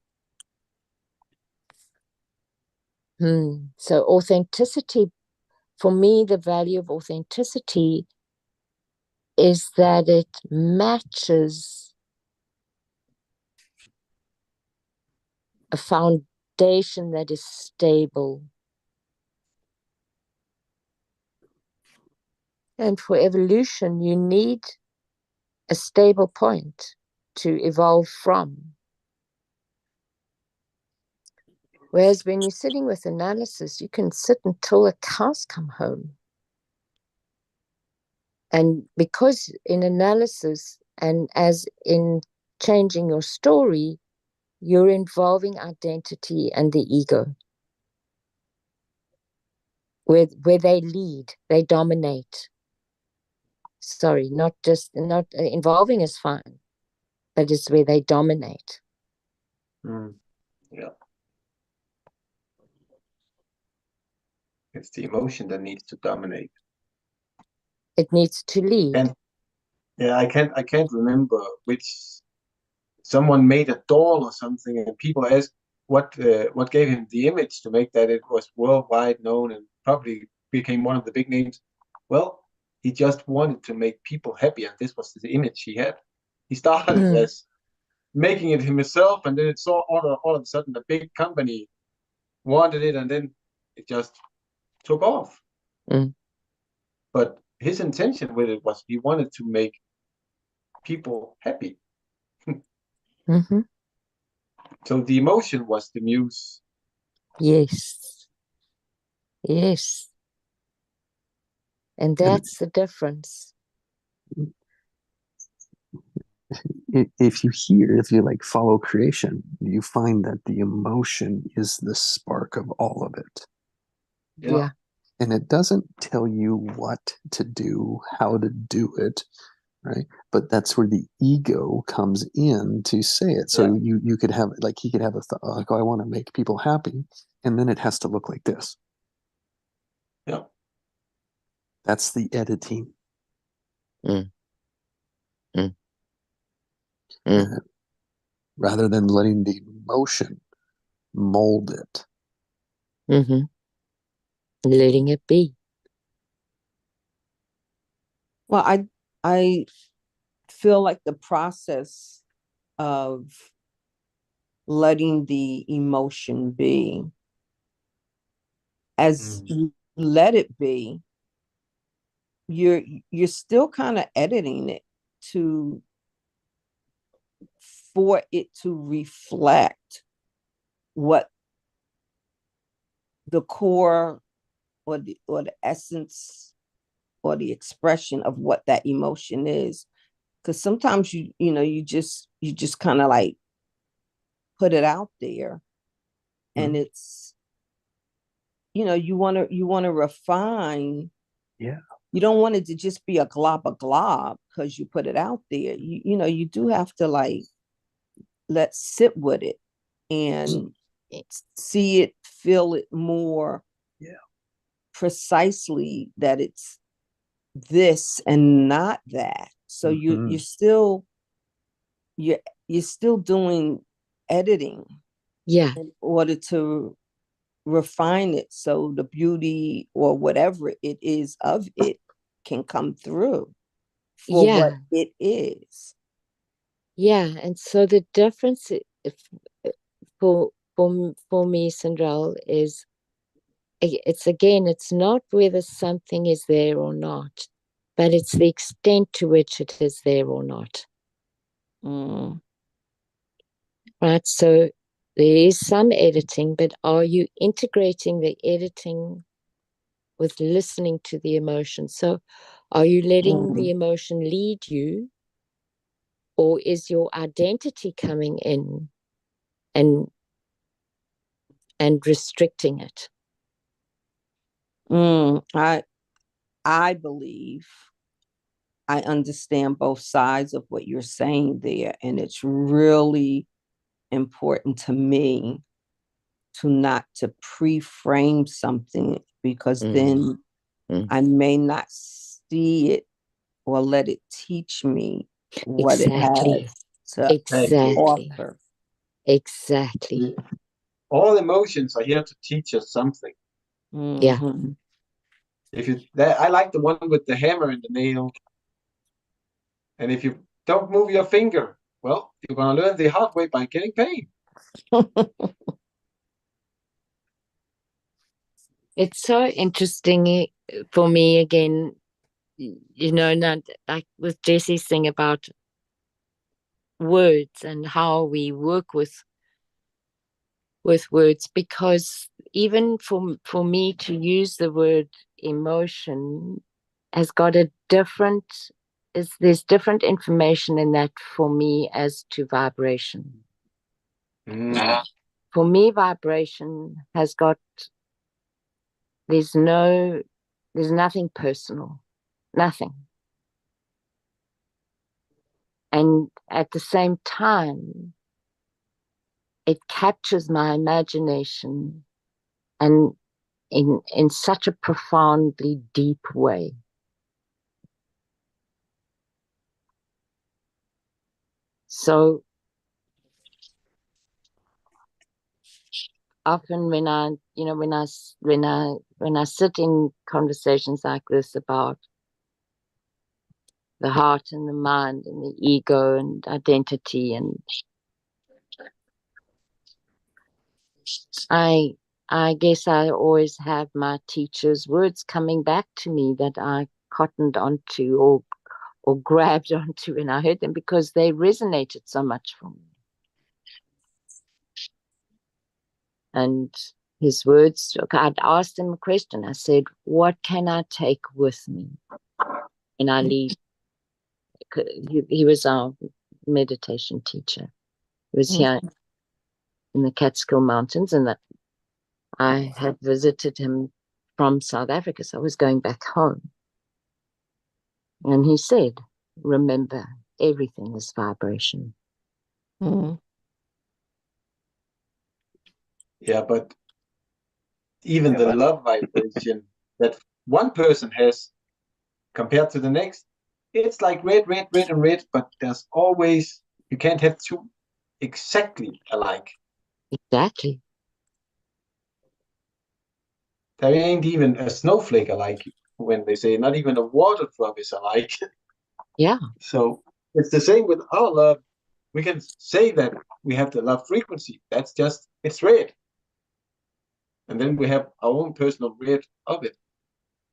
So authenticity, for me, the value of authenticity is that it matches a foundation that is stable. And for evolution, you need a stable point to evolve from. Whereas when you're sitting with analysis, you can sit until the cows come home. And because in analysis, and as in changing your story, you're involving identity and the ego. Where they lead, they dominate. Sorry, not involving is fine, but it's where they dominate. Yeah. It's the emotion that needs to dominate. It needs to lead. Yeah, I can't remember which. Someone made a doll or something, and people asked what gave him the image to make that. It was worldwide known and probably became one of the big names. Well, he just wanted to make people happy, and this was the image he had. He started Mm. as making it himself, and then it saw all of a sudden a big company wanted it, and then it just took off. Mm. But his intention with it was he wanted to make people happy. Mm-hmm. So the emotion was the muse. Yes. Yes. And that's the difference. If you like follow creation, you find that the emotion is the spark of all of it. Yeah. And it doesn't tell you what to do, how to do it, right? But that's where the ego comes in to say it. So you could have, like, he could have a thought, like, oh, I want to make people happy, and then it has to look like this. Yeah. That's the editing. Mm. Mm. Mm. Rather than letting the emotion mold it. Mm-hmm. Letting it be. Well, I feel like the process of letting the emotion be, as you let it be, you're still kind of editing it for it to reflect what the core or the essence or the expression of what that emotion is. Because sometimes you just kind of like put it out there, and it's, you want to refine. Yeah. You don't want it to just be a glob because you put it out there. You do have to, like, let's sit with it and see it, feel it more precisely, that it's this and not that. So you're still doing editing in order to refine it, so the beauty or whatever it is of it can come through for what it is. And so the difference for me, Sandrell, is it's not whether something is there or not, but it's the extent to which it is there or not. Right, so there is some editing, but are you integrating the editing with listening to the emotion? So are you letting the emotion lead you, or is your identity coming in and restricting it? I believe I understand both sides of what you're saying there, and it's really important to me to not to pre-frame something, because then I may not see it or let it teach me what it has to offer. Exactly. All emotions are here to teach us something. I like the one with the hammer and the nail. And if you don't move your finger, well, you're gonna learn the hard way by getting pain. It's so interesting for me, again, not like with Jesse's thing about words and how we work with words, because even for me to use the word emotion has got there's different information in that for me as to vibration. For me, vibration has got, there's nothing personal, nothing. And at the same time, it captures my imagination, and in such a profoundly deep way. So often when I, when I sit in conversations like this about the heart and the mind and the ego and identity, and I guess I always have my teacher's words coming back to me that I cottoned onto or grabbed onto when I heard them, because they resonated so much for me. And his words, I'd asked him a question. I said, what can I take with me when I leave? He was our meditation teacher. He was here in the Catskill Mountains, and that I had visited him from South Africa, so I was going back home. And he said, remember, everything is vibration. Mm-hmm. Yeah, but even the love vibration that one person has compared to the next, it's like red, red, red, and red, but there's always, you can't have two exactly alike. Exactly. There ain't even a snowflake alike, when they say not even a water drop is alike. Yeah. So it's the same with our love. We can say that we have the love frequency. That's just, it's red. And then we have our own personal red of it.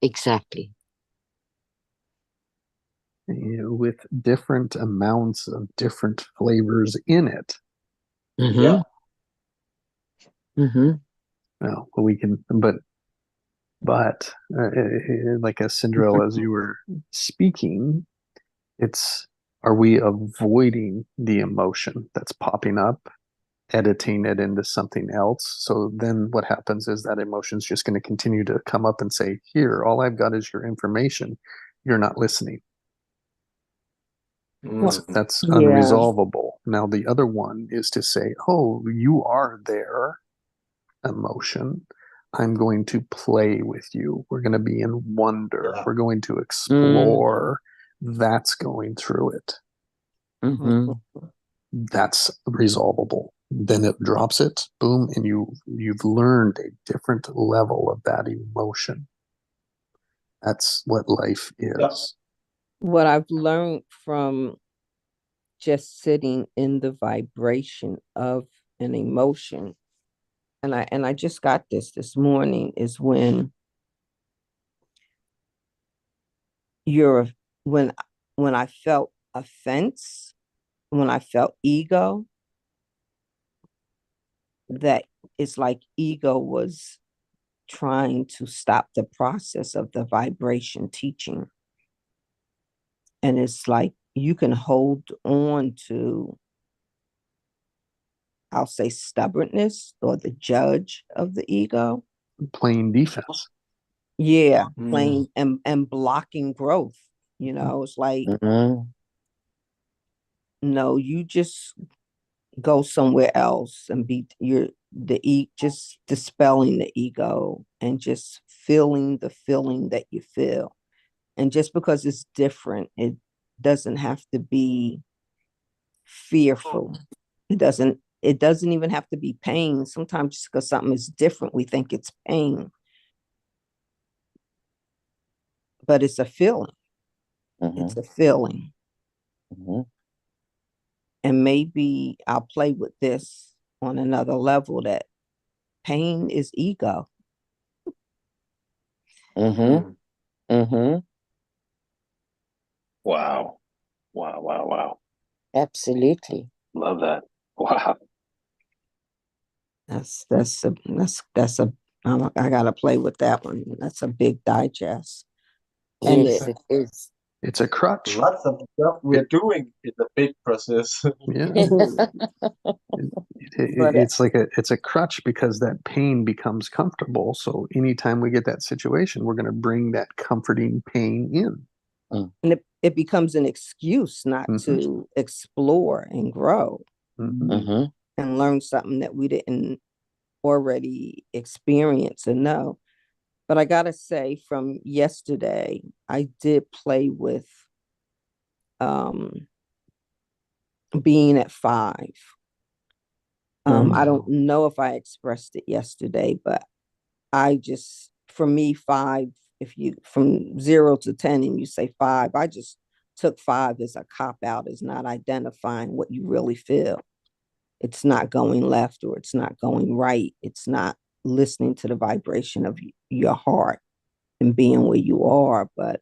Exactly. With different amounts of different flavors in it. Mm-hmm. Yeah. Mm-hmm. Well, we can, but like as Cinderella, as you were speaking, are we avoiding the emotion that's popping up, editing it into something else? So then what happens is that emotion's just going to continue to come up and say, here, all I've got is your information. You're not listening. That's unresolvable. Now, the other one is to say, oh, you are there, emotion. I'm going to play with you. We're going to be in wonder. Yeah. We're going to explore. That's going through it. Mm-hmm. That's resolvable. Then it drops it, boom, and you've learned a different level of that emotion. That's what life is. Yep. What I've learned from just sitting in the vibration of an emotion, and I just got this morning, is when when I felt offense, when I felt ego, that it's like ego was trying to stop the process of the vibration teaching. And it's like you can hold on to, I'll say, stubbornness or the judge of the ego. Playing defense. Yeah, playing and blocking growth. It's like, no, you just go somewhere else and just dispelling the ego and just feeling the feeling that you feel. And just because it's different, it doesn't have to be fearful. It doesn't even have to be pain. Sometimes just because something is different, we think it's pain. But it's a feeling. It's a feeling. And maybe I'll play with this on another level, that pain is ego. Wow. Wow. Absolutely. Love that. Wow. I gotta play with that one. That's a big digest. Yes, it is. It's a crutch. Lots of stuff we're doing is a big process. Yeah. It's a crutch because that pain becomes comfortable. So anytime we get that situation, we're going to bring that comforting pain in. And it becomes an excuse not to explore and grow and learn something that we didn't already experience and know. But I gotta say, from yesterday, I did play with being at 5. I Mm. don't know if I expressed it yesterday, but for me, 5, if you from 0 to 10 and you say 5, I just took 5 as a cop out, as not identifying what you really feel. It's not going left or it's not going right. It's not listening to the vibration of your heart and being where you are. But,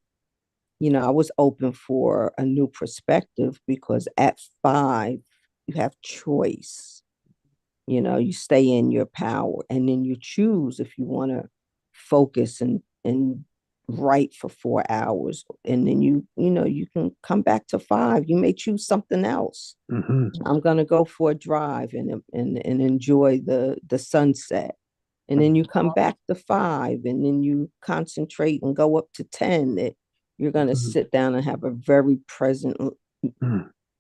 I was open for a new perspective, because at 5, you have choice. You stay in your power, and then you choose if you want to focus and write for 4 hours, and then you can come back to 5. You may choose something else. Mm-hmm. I'm going to go for a drive and enjoy the sunset. And then you come back to 5, and then you concentrate and go up to 10. That you're going to sit down and have a very present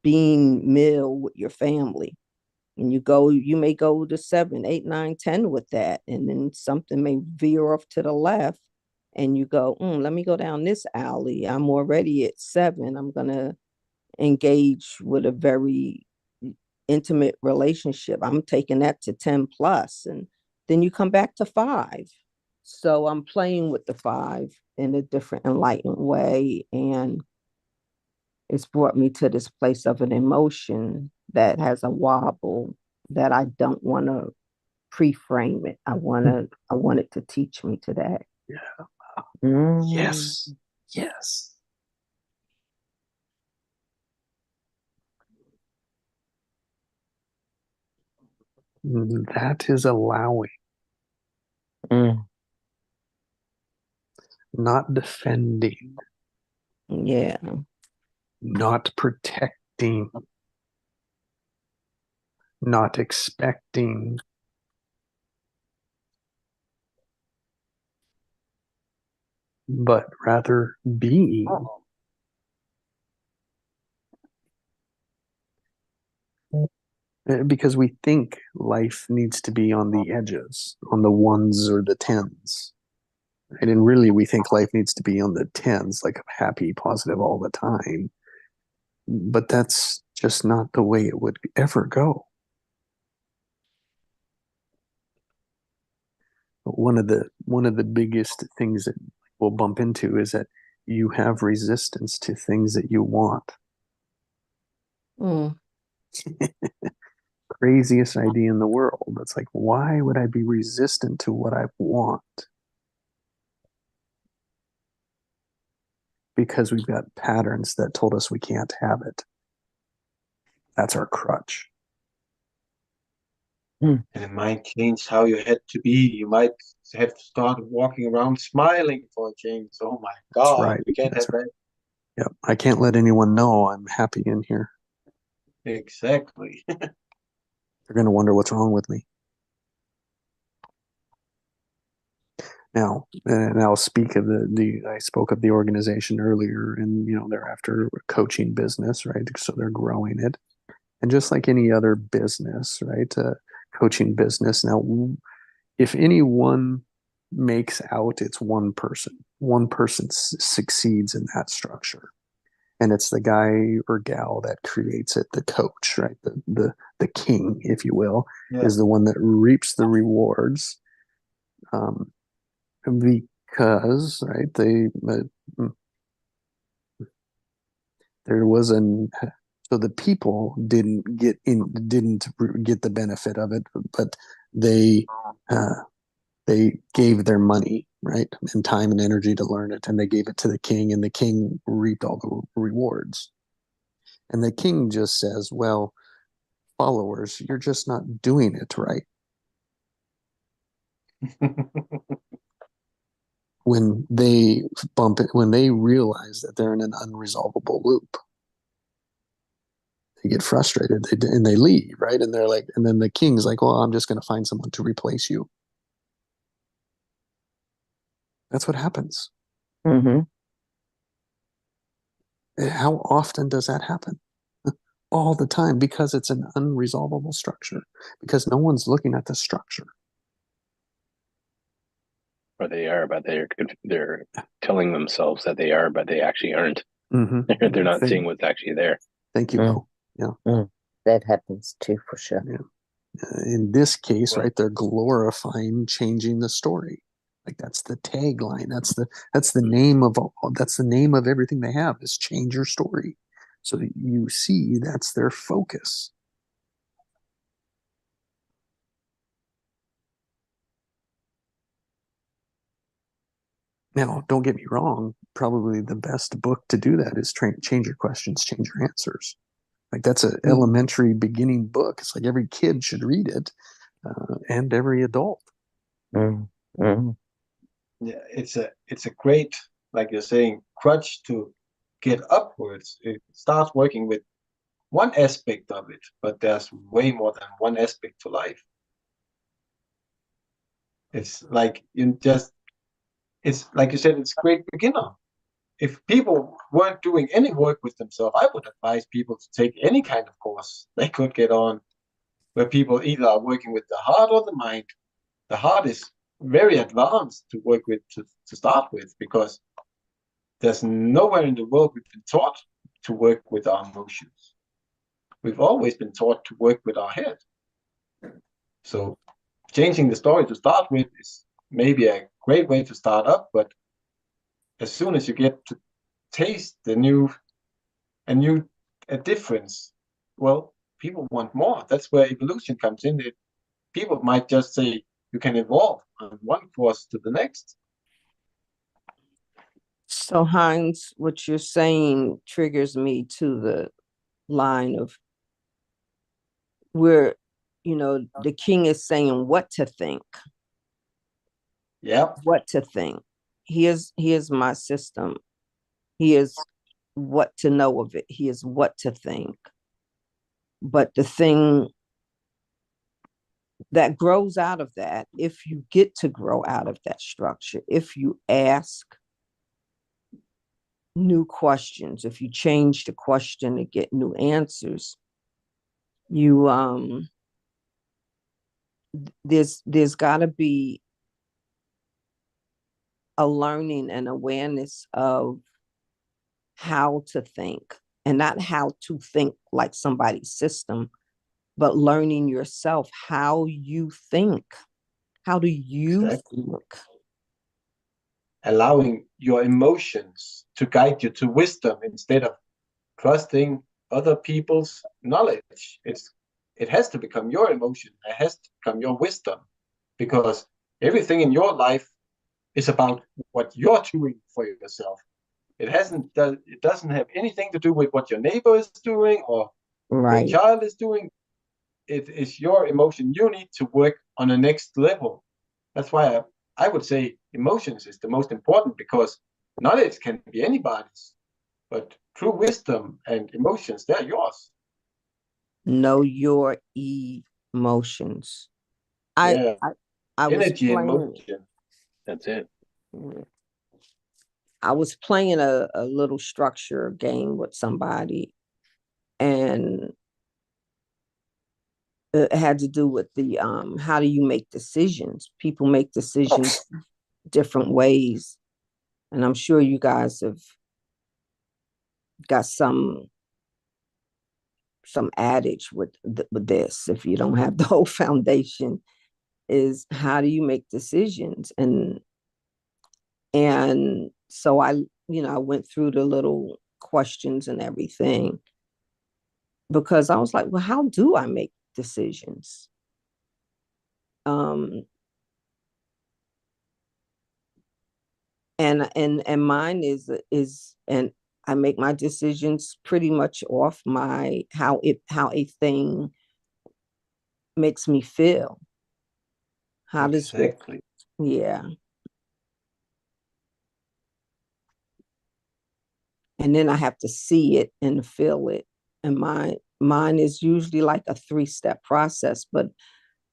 being meal with your family. And you may go to 7, 8, 9, 10 with that. And then something may veer off to the left, and you go, let me go down this alley. I'm already at 7. I'm going to engage with a very intimate relationship. I'm taking that to 10 plus. And then you come back to 5. So I'm playing with the 5 in a different, enlightened way. And it's brought me to this place of an emotion that has a wobble, that I don't want to pre-frame it. I want it to teach me today. Yeah. Yes. Yes. That is allowing. Not defending. Yeah. Not protecting. Not expecting. But rather being. Because we think life needs to be on the edges, on the 1s or the 10s. Right? And really, we think life needs to be on the 10s, like happy, positive all the time. But that's just not the way it would ever go. One of the biggest things that we'll bump into is that you have resistance to things that you want. Craziest idea in the world. It's like, why would I be resistant to what I want? Because we've got patterns that told us we can't have it. That's our crutch. And it might change how you had to be. You might have to start walking around smiling for a change. Oh my God, right. We can't That's have right. that. Yep. I can't let anyone know I'm happy in here. Exactly. They're going to wonder what's wrong with me. Now, and I'll speak of I spoke of the organization earlier, and they're after a coaching business, right? So they're growing it, and just like any other business, right? Coaching business. Now, if anyone makes out, it's one person. One person succeeds in that structure, and it's the guy or gal that creates it, the coach, right? The king, if you will, is the one that reaps the rewards. Because there was so the people didn't get the benefit of it, but they gave their money, right, and time and energy to learn it, and they gave it to the king, and the king reaped all the rewards. And the king just says, well, followers, you're just not doing it right. When they realize that they're in an unresolvable loop, they get frustrated and they leave, right? And they're like, and then the king's like, well, I'm just going to find someone to replace you. That's what happens. How often does that happen? All the time, because it's an unresolvable structure, because no one's looking at the structure. Or they are, but they're telling themselves that they are, but they actually aren't. They're not seeing what's actually there. Thank you, Will. Yeah. that happens too, for sure. Yeah. In this case, right, they're glorifying changing the story. Like that's the tagline. That's the name of everything they have is change your story. So that you see that's their focus. Now, don't get me wrong. Probably the best book to do that is Change Your Questions, Change Your Answers. Like that's an elementary beginning book. It's like every kid should read it, and every adult. Yeah, it's a great, like you're saying, crutch to get upwards. It starts working with one aspect of it, but there's way more than one aspect to life. It's like it's like you said, it's great beginner. If people weren't doing any work with themselves, I would advise people to take any kind of course they could get on, where people either are working with the heart or the mind. The heart is very advanced to work with to start with, because there's nowhere in the world we've been taught to work with our emotions. We've always been taught to work with our head. So changing the story to start with is maybe a great way to start up, but as soon as you get to taste a difference, well, people want more. That's where evolution comes in. People might just say you can evolve on one course to the next. So Heinz, what you're saying triggers me to the line of where, the king is saying what to think. Yeah. What to think. Here's my system. Here's what to know of it. Here's what to think. But the thing that grows out of that, if you get to grow out of that structure, if you ask new questions, if you change the question to get new answers, you there's got to be a learning and awareness of how to think, and not how to think like somebody's system, but learning yourself how you think. How do you think? Allowing your emotions to guide you to wisdom instead of trusting other people's knowledge. It has to become your emotion. It has to become your wisdom, because everything in your life is about what you're doing for yourself. It doesn't have anything to do with what your neighbor is doing or your child is doing. It is your emotion. You need to work on the next level. That's why I would say emotions is the most important, because knowledge can be anybody's, but true wisdom and emotions, they're yours. Know your emotions. I energy and motion. That's it. I was playing a little structure game with somebody, and it had to do with the how do you make decisions? People make decisions different ways, and I'm sure you guys have got some adage with this. If you don't have the whole foundation, is how do you make decisions? And so I went through the little questions and everything, because I was like, well, how do I make decisions? And mine is and I make my decisions pretty much off how a thing makes me feel. How does it? Yeah. And then I have to see it and feel it. And mine is usually like a 3-step process, but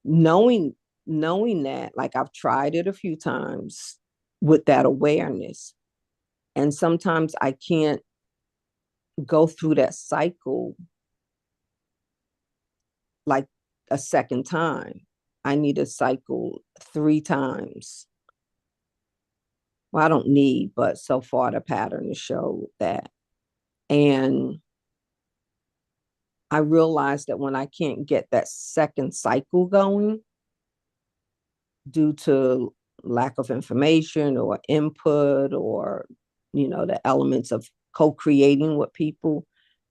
knowing that, like, I've tried it a few times with that awareness, and sometimes I can't go through that cycle like a second time. I need a cycle 3 times. Well, I don't need, but so far the pattern has showed that. And I realized that when I can't get that second cycle going due to lack of information or input or, the elements of co-creating with people,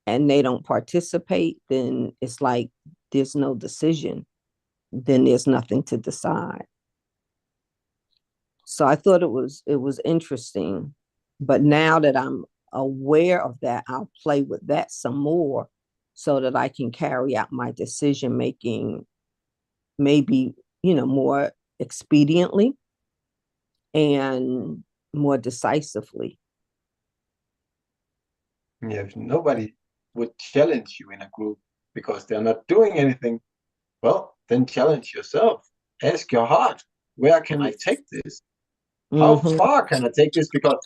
and they don't participate, then it's like there's no decision. Then there's nothing to decide. So I thought it was interesting. But now that I'm aware of that, I'll play with that some more so that I can carry out my decision making maybe, more expediently and more decisively. Yeah, if nobody would challenge you in a group because they're not doing anything, well, then challenge yourself. Ask your heart, where can I take this? How far can I take this? Because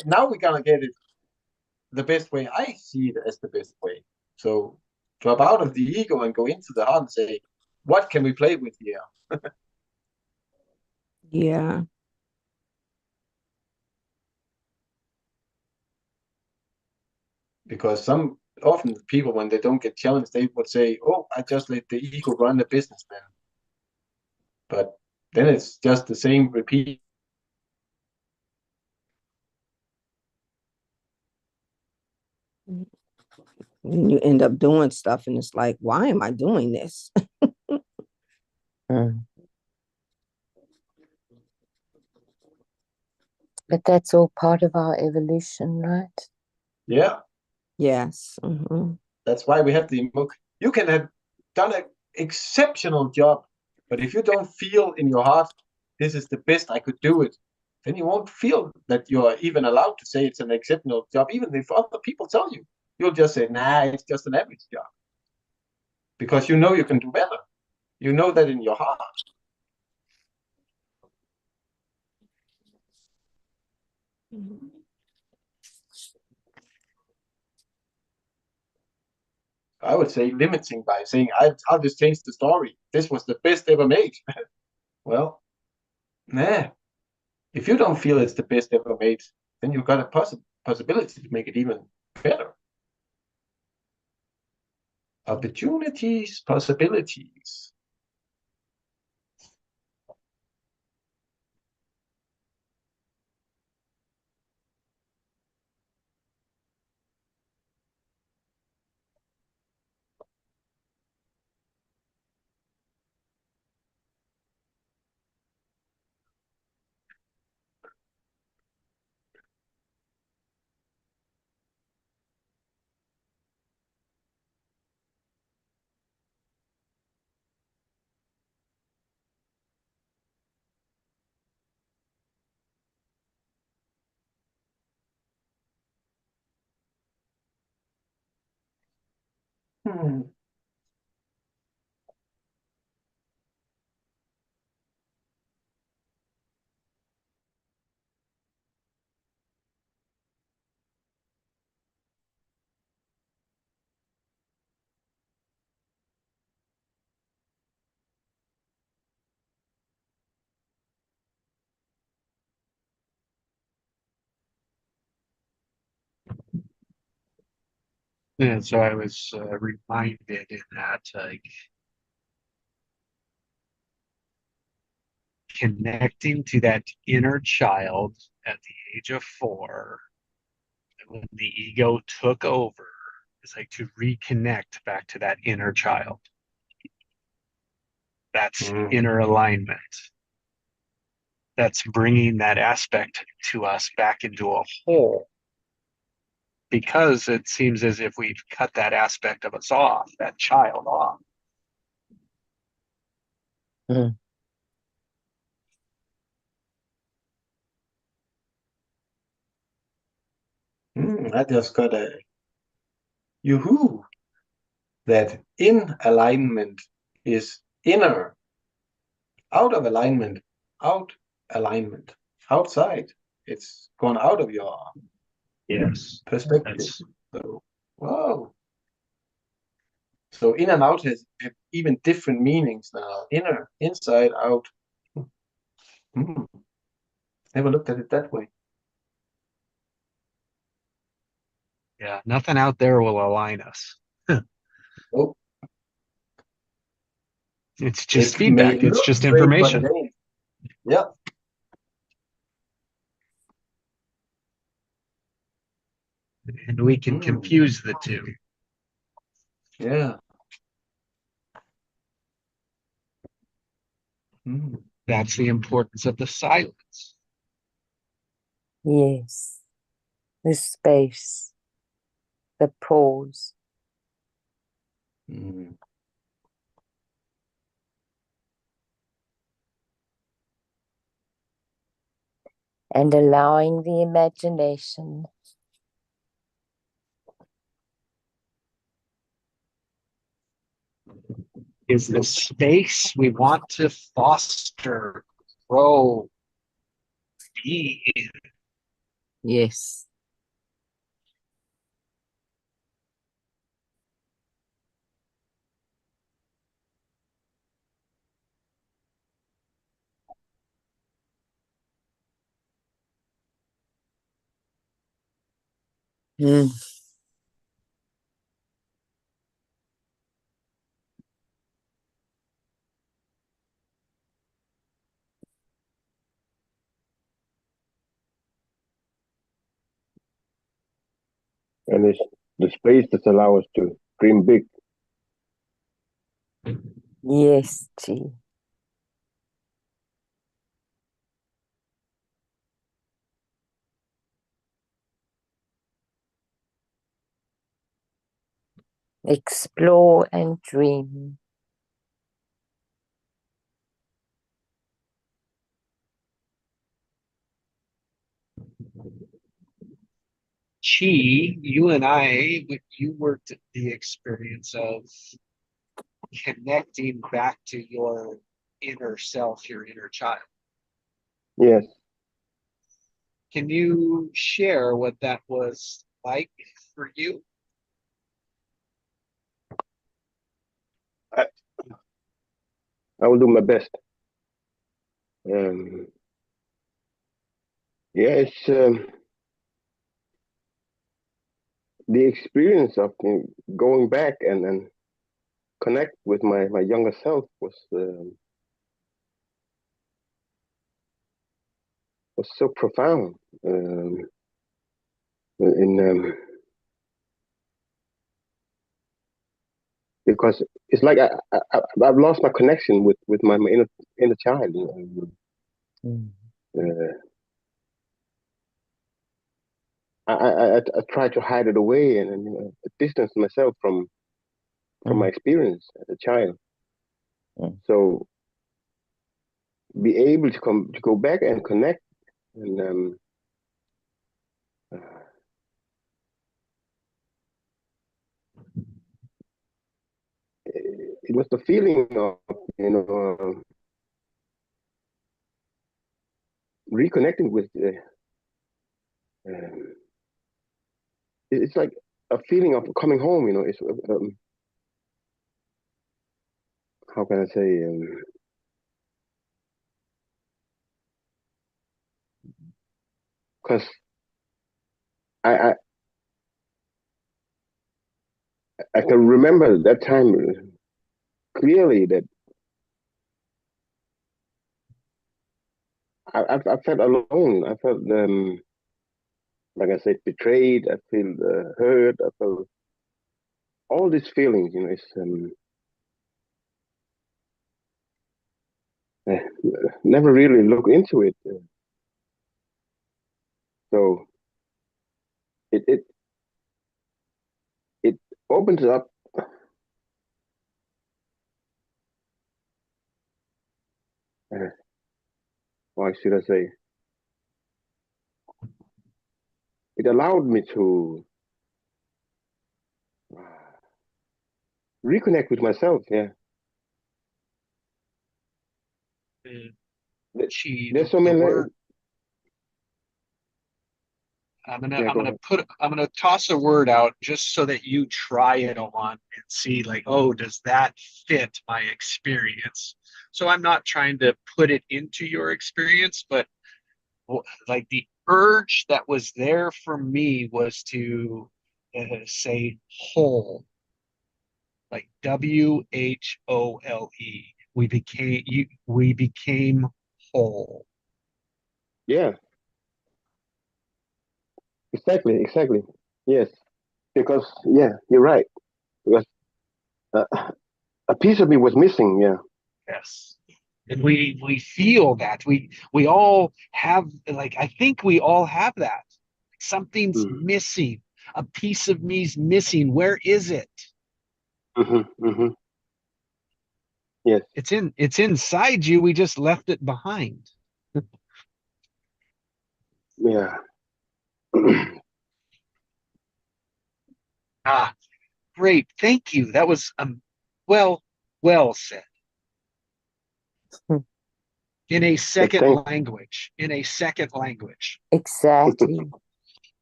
now we're gonna get it the best way. I see it as the best way. So drop out of the ego and go into the heart and say, what can we play with here? Yeah. Because often people, when they don't get challenged, they would say, oh, I just let the ego run the business then. But then it's just the same repeat. And you end up doing stuff and it's like, why am I doing this? But that's all part of our evolution, right? Yeah. Yes. That's why we have the you can have done an exceptional job, but if you don't feel in your heart, this is the best I could do it, then you won't feel that you're even allowed to say it's an exceptional job. Even if other people tell you, you'll just say, nah, it's just an average job. Because you know you can do better. You know that in your heart. I would say limiting by saying, I'll just change the story. This was the best ever made. Well, nah. If you don't feel it's the best ever made, then you've got a possibility to make it even better. Opportunities, possibilities. Hmm. Yeah, so I was reminded in that connecting to that inner child at the age of 4, when the ego took over, it's like to reconnect back to that inner child. That's inner alignment. That's bringing that aspect to us back into a whole. Because it seems as if we've cut that aspect of us off, that child off. I just got a yoo-hoo that in alignment is inner, out of alignment, out alignment, outside. It's gone out of your perspective. So, wow. So in and out have even different meanings now. Inner, inside, out. Never looked at it that way. Yeah, nothing out there will align us. Oh, It's just it may feedback. It's look just straight, but information. it ain't. Yep. And we can confuse the two. Yeah. That's the importance of the silence. Yes. The space, the pause. Mm. And allowing the imagination Is the space we want to foster, grow, be in. yes. Mm. And it's the space that allows us to dream big. Yes, G. Explore and dream. Chi, you and I, you worked the experience of connecting back to your inner self, your inner child. Yes. Can you share what that was like for you? I will do my best. Yeah, it's the experience of going back and connect with my younger self was so profound. Because it's like I've lost my connection with my inner child. I try to hide it away and distance myself from my experience as a child. So be able to go back and connect and it was the feeling of reconnecting with it's like a feeling of coming home. It's how can I say because I I can remember that time clearly that I felt alone. I felt like I said, betrayed. I feel hurt. I felt all these feelings. It's never really look into it. So it it opens up. Why should I say? It allowed me to reconnect with myself. Yeah. There's so many. I'm gonna toss a word out just so that you try it on and see like, oh, does that fit my experience? So I'm not trying to put it into your experience, but like the urge that was there for me was to say whole. like WHOLE. We became whole. Yeah, exactly. Yes, because yeah, you're right. Because a piece of me was missing. Yeah. Yes. And we feel that. We all have, like, I think we all have that. Something's Mm. missing. A piece of me's missing. Where is it? Yes. It's inside you. We just left it behind. Yeah. Ah, great. Thank you. That was well said. In a second language. In a second language. Exactly.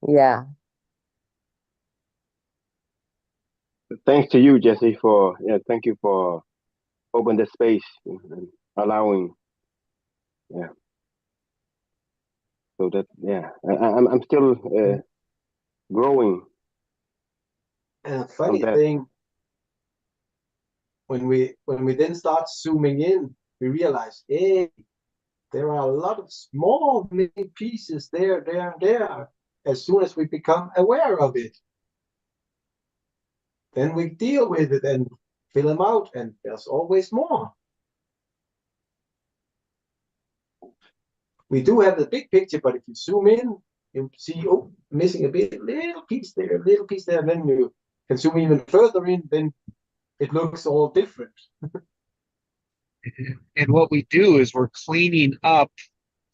Yeah. Thanks to you, Jesse, thank you for opening the space and allowing. Yeah. So that I'm still growing. And a funny thing, when we then start zooming in, we realize, hey, there are a lot of small mini pieces there, and there. As soon as we become aware of it, then we deal with it and fill them out, and there's always more. We do have the big picture, but if you zoom in, you see, oh, missing a little piece there, and then you can zoom even further in, then it looks all different. And what we do is we're cleaning up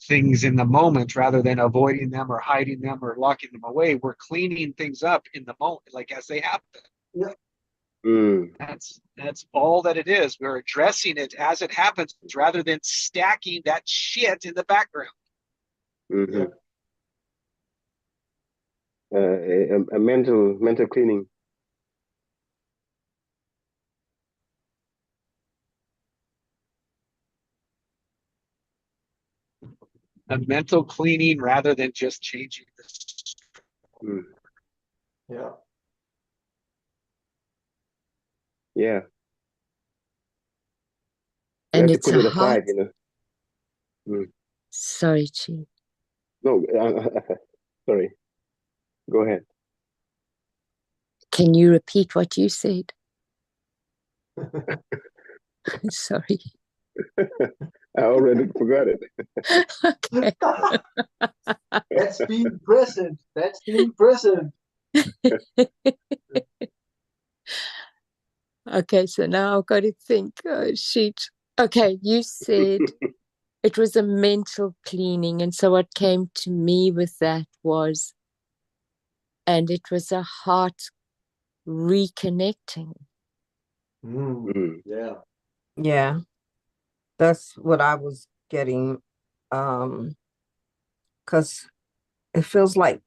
things in the moment rather than avoiding them or hiding them or locking them away. We're cleaning things up in the moment, like as they happen. Yeah. That's all that it is. We're addressing it as it happens rather than stacking that shit in the background. Yeah. A mental cleaning. A mental cleaning rather than just changing this. Yeah. Yeah. And it's put it aside, you know. Sorry, Chi. No, sorry. Go ahead. Can you repeat what you said? Sorry. I already forgot it. Okay. That's being present. That's being present. Okay, so now I've got to think. Oh, shit. Okay, you said it was a mental cleaning. And so what came to me with that was, and it was a heart reconnecting. Yeah. Yeah. That's what I was getting. Because it feels like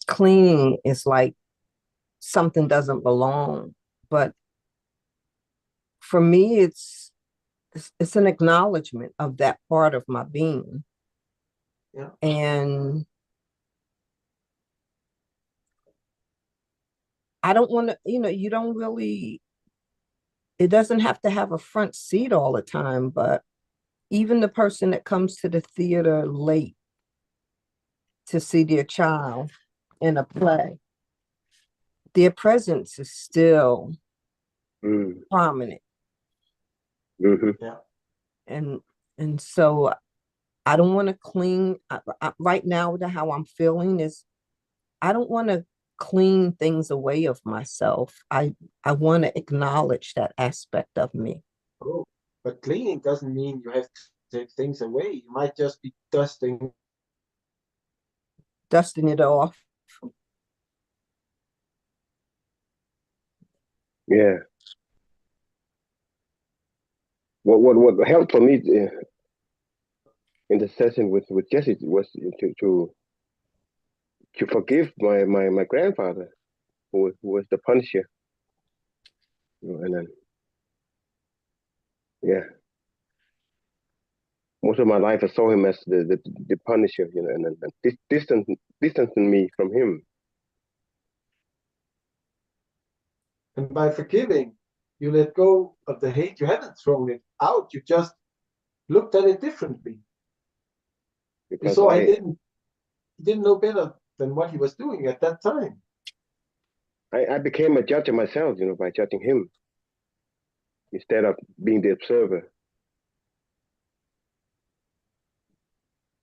cleaning is like something doesn't belong. But for me, it's an acknowledgement of that part of my being. Yeah. And I don't want to, you don't really, it doesn't have to have a front seat all the time, but even the person that comes to the theater late to see their child in a play, their presence is still prominent. Yeah. And so I don't want to clean right now. How I'm feeling is I don't want to clean things away of myself. I want to acknowledge that aspect of me. Oh, but cleaning doesn't mean you have to take things away. You might just be dusting it off. Yeah. What helped for me in the session with Jesse was to forgive my grandfather, who was the Punisher, and then most of my life I saw him as the Punisher, and distancing me from him. And by forgiving, you let go of the hate. You haven't thrown it out. You just looked at it differently. You saw he didn't know better than what he was doing at that time. I became a judge of myself, by judging him instead of being the observer.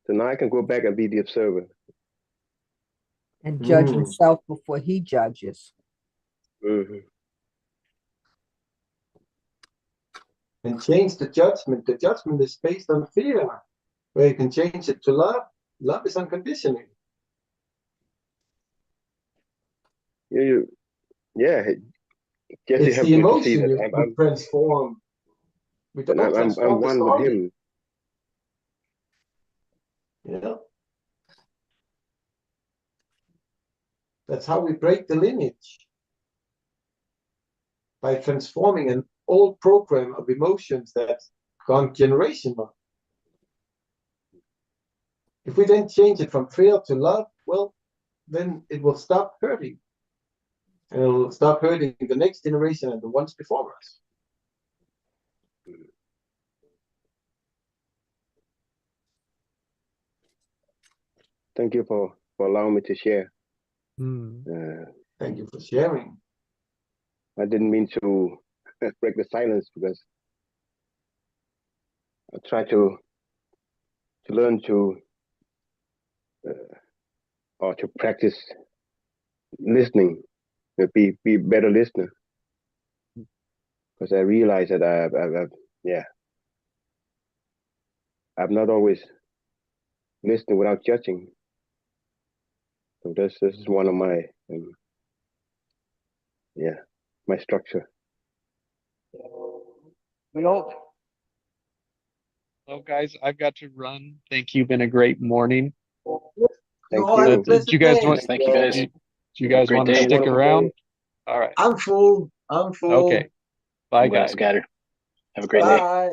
So now I can go back and be the observer. And judge himself before he judges. Mm-hmm. And change the judgment. The judgment is based on fear, where you can change it to love. Love is unconditional. Yeah. It's the emotion you transform. We don't transform I'm one with him. Yeah. That's how we break the lineage. By transforming an old program of emotions that's gone generational. If we then change it from fear to love, well, then it will stop hurting. And it will stop hurting the next generation and the ones before us. Thank you for allowing me to share. Thank you for sharing. I didn't mean to break the silence because I try to learn to or to practice listening, be a better listener. Because I realize that I've not always listened without judging. So this is one of my my structure. Well, guys, I've got to run. Thank you. Been a great morning. Thank you. Do you guys want? Thank you, guys. Do you guys want to stick around? All right. I'm full. Okay. Bye, guys. Scatter. Have a great day. Bye.